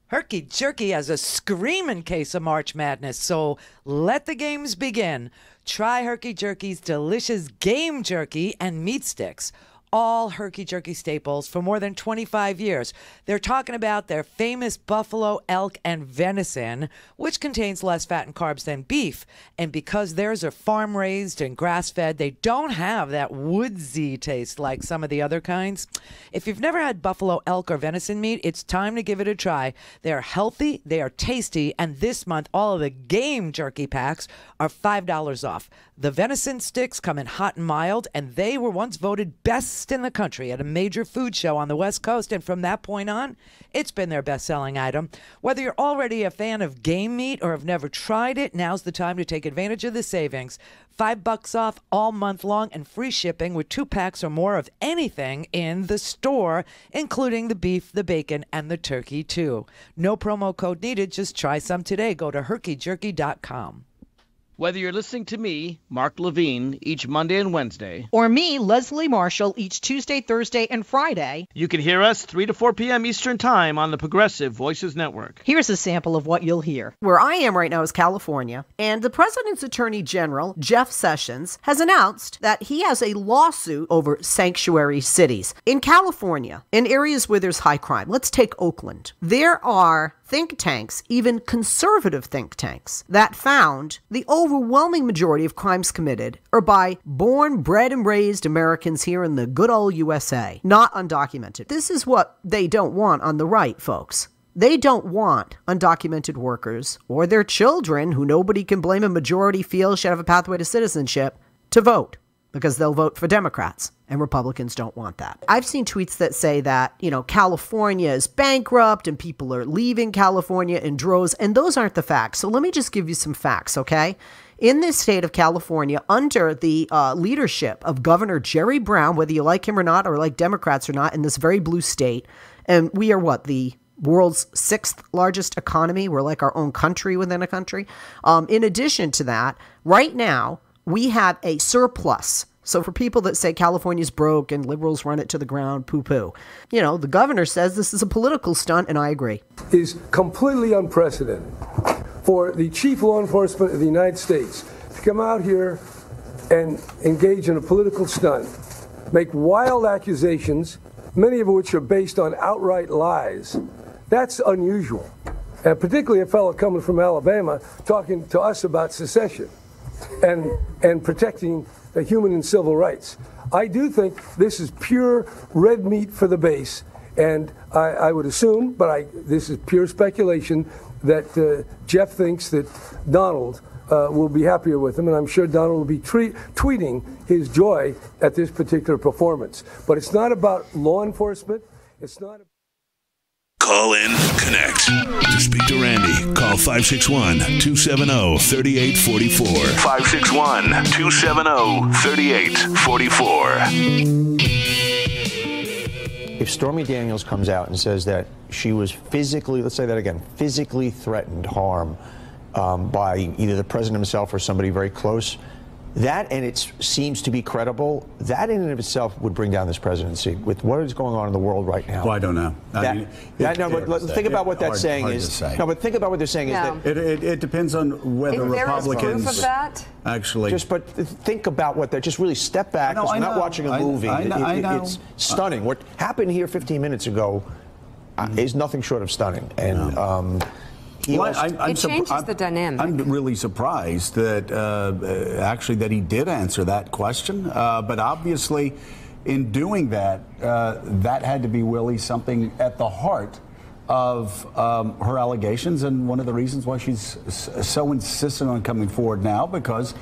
Speaker 8: Herky Jerky has a screaming case of March Madness, so let the games begin. Try Herky Jerky's delicious game jerky and meat sticks. All Herky Jerky staples for more than 25 years. They're talking about their famous buffalo, elk, and venison, which contains less fat and carbs than beef. And because theirs are farm-raised and grass-fed, they don't have that woodsy taste like some of the other kinds. If you've never had buffalo, elk, or venison meat, it's time to give it a try. They are healthy, they are tasty, and this month, all of the game jerky packs are $5 off. The venison sticks come in hot and mild, and they were once voted best in the country at a major food show on the West Coast, and from that point on, it's been their best-selling item. Whether you're already a fan of game meat or have never tried it, now's the time to take advantage of the savings. $5 off all month long and free shipping with 2 packs or more of anything in the store, including the beef, the bacon, and the turkey, too. No promo code needed. Just try some today. Go to herkyjerky.com.
Speaker 1: Whether you're listening to me, Mark Levine, each Monday and Wednesday,
Speaker 3: or me, Leslie Marshall, each Tuesday, Thursday, and Friday,
Speaker 1: you can hear us 3 to 4 p.m. Eastern Time on the Progressive Voices Network.
Speaker 3: Here's a sample of what you'll hear.
Speaker 6: Where I am right now is California, and the president's attorney general, Jeff Sessions, has announced that he has a lawsuit over sanctuary cities. In California, in areas where there's high crime, let's take Oakland, there are think tanks, even conservative think tanks, that found the overwhelming majority of crimes committed are by born, bred, and raised Americans here in the good old USA, not undocumented. This is what they don't want on the right, folks. They don't want undocumented workers or their children, who nobody can blame a majority feels should have a pathway to citizenship, to vote, because they'll vote for Democrats, and Republicans don't want that. I've seen tweets that say that, California is bankrupt and people are leaving California in droves, and those aren't the facts. So let me just give you some facts, okay? In this state of California, under the leadership of Governor Jerry Brown, whether you like him or not, or like Democrats or not, in this very blue state, and we are the world's 6th largest economy. We're like our own country within a country. In addition to that, right now, we have a surplus. So for people that say California's broke and liberals run it to the ground, poo-poo. The governor says this is a political stunt, and I agree.
Speaker 13: Is completely unprecedented for the chief law enforcement of the United States to come out here and engage in a political stunt, make wild accusations, many of which are based on outright lies. That's unusual. And particularly a fellow coming from Alabama talking to us about secession and protecting the human and civil rights. I do think this is pure red meat for the base, and I would assume, but this is pure speculation, that Jeff thinks that Donald will be happier with him, and I'm sure Donald will be tweeting his joy at this particular performance. But it's not about law enforcement. It's not.
Speaker 9: Call in, connect. To speak to Randi, call 561-270-3844. 561-270-3844.
Speaker 14: If Stormy Daniels comes out and says that she was physically, let's say that again, physically threatened harm by either the president himself or somebody very close, that, and it seems to be credible, that in and of itself would bring down this presidency with what is going on in the world right now.
Speaker 20: Well, I don't know.
Speaker 14: But think about what that's saying is. No, but think about what they're saying is that
Speaker 20: it depends on whether Republicans
Speaker 22: proof of that?
Speaker 20: actually.
Speaker 14: But think about what they're. Just really step back. Because we're not watching a movie.
Speaker 20: I know.
Speaker 14: It's stunning. What happened here 15 minutes ago is nothing short of stunning. And.
Speaker 22: It changes the dynamic.
Speaker 20: I'm really surprised that actually that he did answer that question. But obviously, in doing that, that had to be really something at the heart of her allegations, and one of the reasons why she's so insistent on coming forward now, because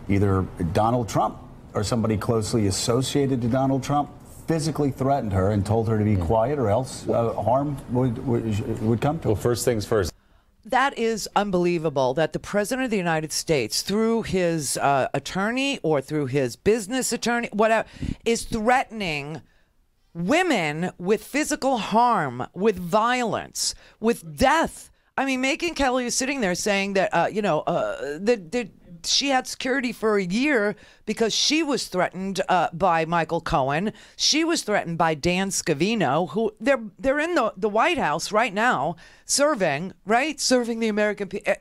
Speaker 20: either Donald Trump or somebody closely associated to Donald Trump physically threatened her and told her to be quiet, or else harm would come to her.
Speaker 25: Well, first things first.
Speaker 8: That is unbelievable that the president of the United States, through his attorney or through his business attorney, whatever, is threatening women with physical harm, with violence, with death. I mean, Megyn Kelly is sitting there saying that, that she had security for a year because she was threatened by Michael Cohen. She was threatened by Dan Scavino, who they're in the White House right now serving the American people.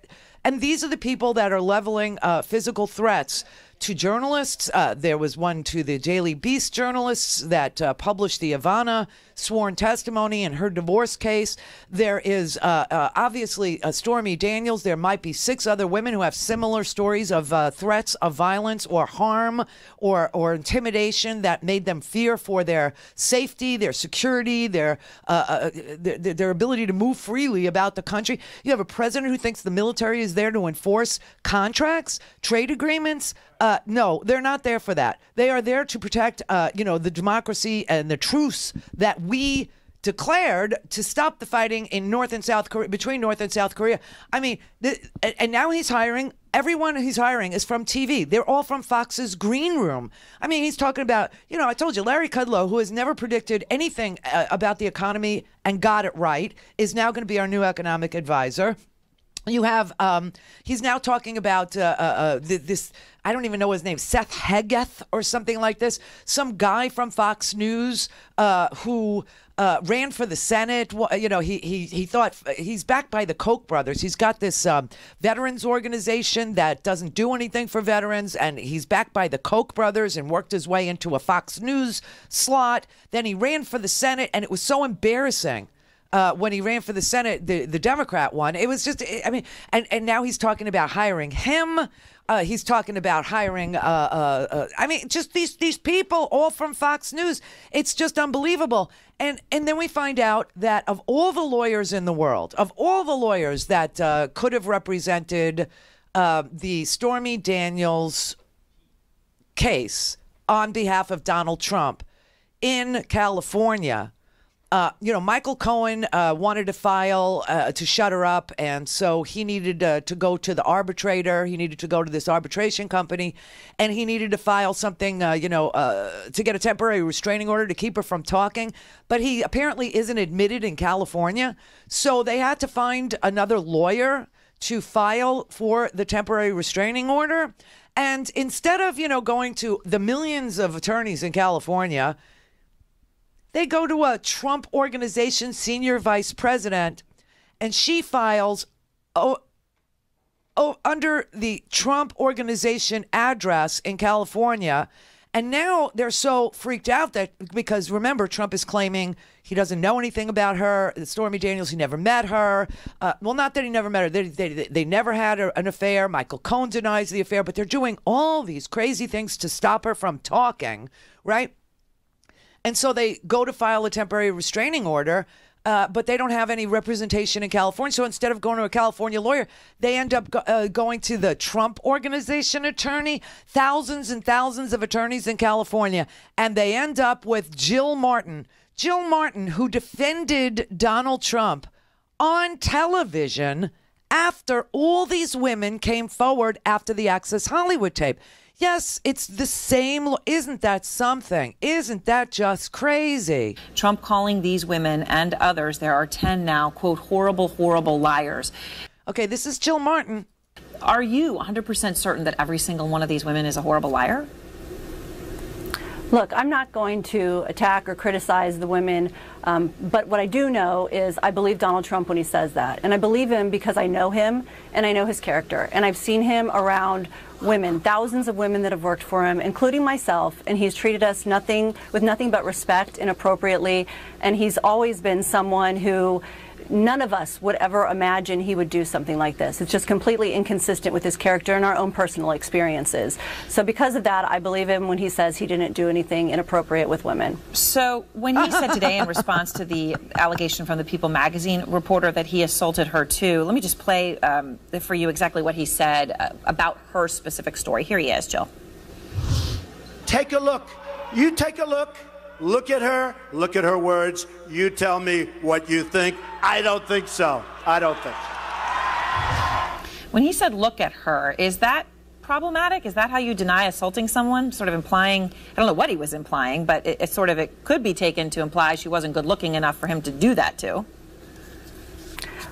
Speaker 8: And these are the people that are leveling physical threats to journalists. There was one to the Daily Beast journalists that published the Ivana sworn testimony in her divorce case. There is obviously Stormy Daniels. There might be 6 other women who have similar stories of threats of violence or harm or intimidation that made them fear for their safety, their security, their ability to move freely about the country. You have a president who thinks the military is there to enforce contracts, trade agreements. No, they're not there for that. They are there to protect, the democracy and the truce that we declared to stop the fighting in North and South Korea, between North and South Korea. I mean, and now he's hiring. Everyone he's hiring is from TV. They're all from Fox's green room. I mean, he's talking about, I told you, Larry Kudlow, who has never predicted anything about the economy and got it right, is now going to be our new economic advisor. You have, he's now talking about this, I don't even know his name, Seth Hegeth or something like this. Some guy from Fox News who ran for the Senate. You know, he thought he's backed by the Koch brothers. He's got this veterans organization that doesn't do anything for veterans, and he's backed by the Koch brothers and worked his way into a Fox News slot. Then he ran for the Senate, and it was so embarrassing. When he ran for the Senate, the Democrat one, it was just, I mean, and now he's talking about hiring him. He's talking about hiring, I mean, just these people all from Fox News. It's just unbelievable. And then we find out that of all the lawyers in the world, of all the lawyers that could have represented the Stormy Daniels case on behalf of Donald Trump in California, you know, Michael Cohen wanted to file to shut her up, and so he needed to go to the arbitrator. He needed to go to this arbitration company, and he needed to file something, you know, to get a temporary restraining order to keep her from talking. But he apparently isn't admitted in California, so they had to find another lawyer to file for the temporary restraining order. And instead of, you know, going to the millions of attorneys in California, they go to a Trump Organization senior vice president, and she files under the Trump Organization address in California. And now they're so freaked out that, because remember, Trump is claiming he doesn't know anything about her. Stormy Daniels, he never met her. Well, not that he never met her. They never had an affair. Michael Cohen denies the affair, but they're doing all these crazy things to stop her from talking, right? And so they go to file a temporary restraining order, but they don't have any representation in California. So instead of going to a California lawyer, they end up going to the Trump Organization attorney, thousands and thousands of attorneys in California. And they end up with Jill Martin, who defended Donald Trump on television after all these women came forward after the Access Hollywood tape. Yes, it's the same. Isn't that something? Isn't that just crazy?
Speaker 4: Trump calling these women and others, there are 10 now, quote, horrible, horrible liars.
Speaker 8: Okay, this is Jill Martin.
Speaker 4: Are you 100% certain that every single one of these women is a horrible liar?
Speaker 10: Look, I'm not going to attack or criticize the women, but what I do know is I believe Donald Trump when he says that. And I believe him because I know him and I know his character. And I've seen him around women, thousands of women that have worked for him, including myself, and he's treated us with nothing but respect and appropriately. And he's always been someone who none of us would ever imagine he would do something like this. It's just completely inconsistent with his character and our own personal experiences. So because of that, I believe him when he says he didn't do anything inappropriate with women.
Speaker 4: So when he said today in response to the allegation from the People magazine reporter that he assaulted her too, let me just play for you exactly what he said about her specific story. Here he is, Jill.
Speaker 15: Take a look. You take a look. Look at her words. You tell me what you think. I don't think so. I don't think so.
Speaker 4: When he said look at her, is that problematic? Is that how you deny assaulting someone? Sort of implying, I don't know what he was implying, but it could be taken to imply she wasn't good looking enough for him to do that to.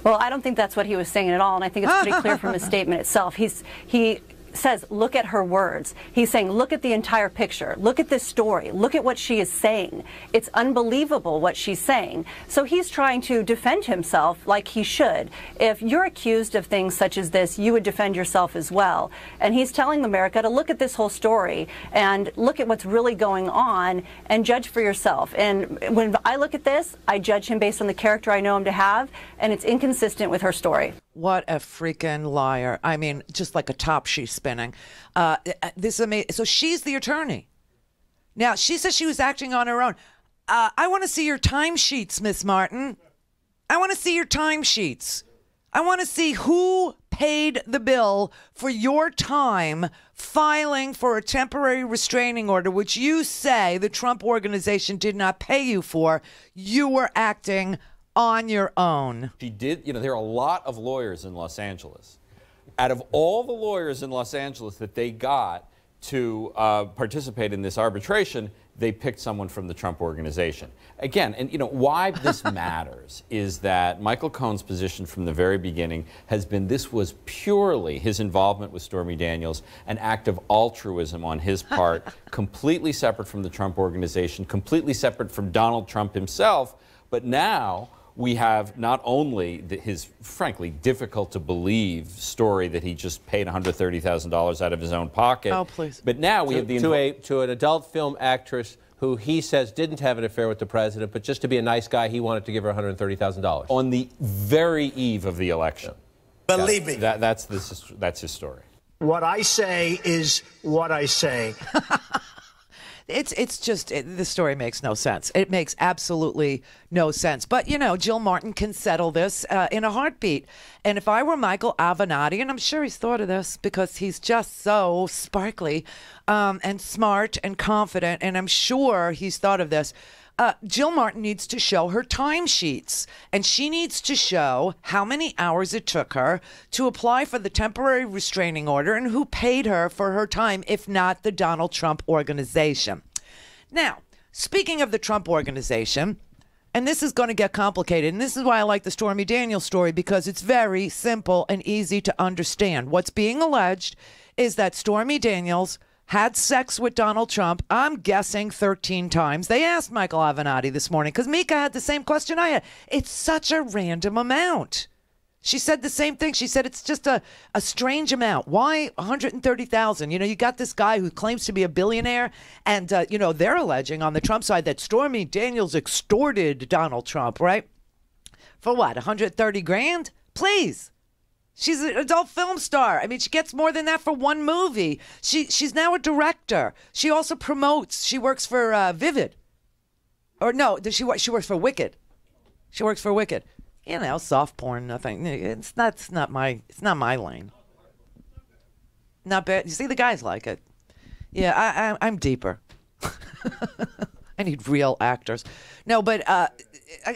Speaker 10: Well, I don't think that's what he was saying at all, and I think it's pretty clear from his statement itself. He says, look at her words. He's saying, look at the entire picture. Look at this story. Look at what she is saying. It's unbelievable what she's saying. So he's trying to defend himself like he should. If you're accused of things such as this, you would defend yourself as well. And he's telling America to look at this whole story and look at what's really going on and judge for yourself. And when I look at this, I judge him based on the character I know him to have, and it's inconsistent with her story.
Speaker 8: What a freaking liar. I mean, just like a top she's spinning. This is amazing. So she's the attorney. Now, she says she was acting on her own. I want to see your timesheets, Miss Martin. I want to see your timesheets. I want to see who paid the bill for your time filing for a temporary restraining order, which you say the Trump Organization did not pay you for. You were acting on your own.
Speaker 16: She did, you know, there are a lot of lawyers in Los Angeles. Out of all the lawyers in Los Angeles that they got to participate in this arbitration, they picked someone from the Trump organization. Again, and you know, why this matters is that Michael Cohen's position from the very beginning has been this was purely his involvement with Stormy Daniels, an act of altruism on his part, completely separate from the Trump organization, completely separate from Donald Trump himself. But now we have not only his, frankly, difficult to believe story that he just paid $130,000 out of his own pocket.
Speaker 8: Oh, please.
Speaker 16: But now we have the
Speaker 2: to an adult film actress who he says didn't have an affair with the president, but just to be a nice guy, he wanted to give her $130,000
Speaker 16: on the very eve of the election.
Speaker 7: Believe me,
Speaker 16: that's his story.
Speaker 7: What I say is what I say.
Speaker 8: It's just, the story makes no sense. It makes absolutely no sense. But, you know, Jill Martin can settle this in a heartbeat. And if I were Michael Avenatti, and I'm sure he's thought of this because he's just so sparkly and smart and confident, and I'm sure he's thought of this, Jill Martin needs to show her timesheets, and she needs to show how many hours it took her to apply for the temporary restraining order and who paid her for her time, if not the Donald Trump organization. Now, speaking of the Trump organization, and this is going to get complicated, and this is why I like the Stormy Daniels story, because it's very simple and easy to understand. What's being alleged is that Stormy Daniels had sex with Donald Trump, I'm guessing 13 times. They asked Michael Avenatti this morning, because Mika had the same question I had. It's such a random amount. She said the same thing. She said it's just a strange amount. Why 130,000? You know, you got this guy who claims to be a billionaire, and, you know, they're alleging on the Trump side that Stormy Daniels extorted Donald Trump, right? For what, 130 grand? Please. She's an adult film star. I mean, she gets more than that for one movie. She's now a director. She also promotes. She works for Vivid. Or no, she works for Wicked. She works for Wicked. You know, soft porn, nothing. It's not my lane. Not bad. You see, the guys like it. Yeah, I'm deeper. I need real actors. No, but I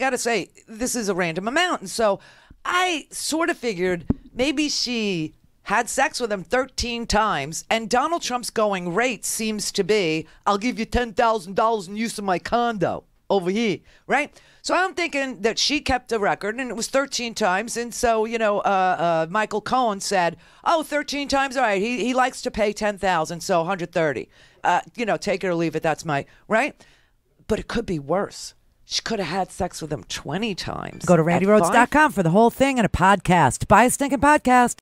Speaker 8: got to say, this is a random amount. And so I sort of figured maybe she had sex with him 13 times, and Donald Trump's going rate seems to be, I'll give you $10,000 in use of my condo over here, right? So I'm thinking that she kept a record, and it was 13 times, and so, you know, Michael Cohen said, oh, 13 times, all right, he likes to pay $10,000, so 130. You know, take it or leave it, that's my, right? But it could be worse. She could have had sex with him 20 times.
Speaker 11: Go to RandyRhodes.com for the whole thing and a podcast. Buy a stinking podcast.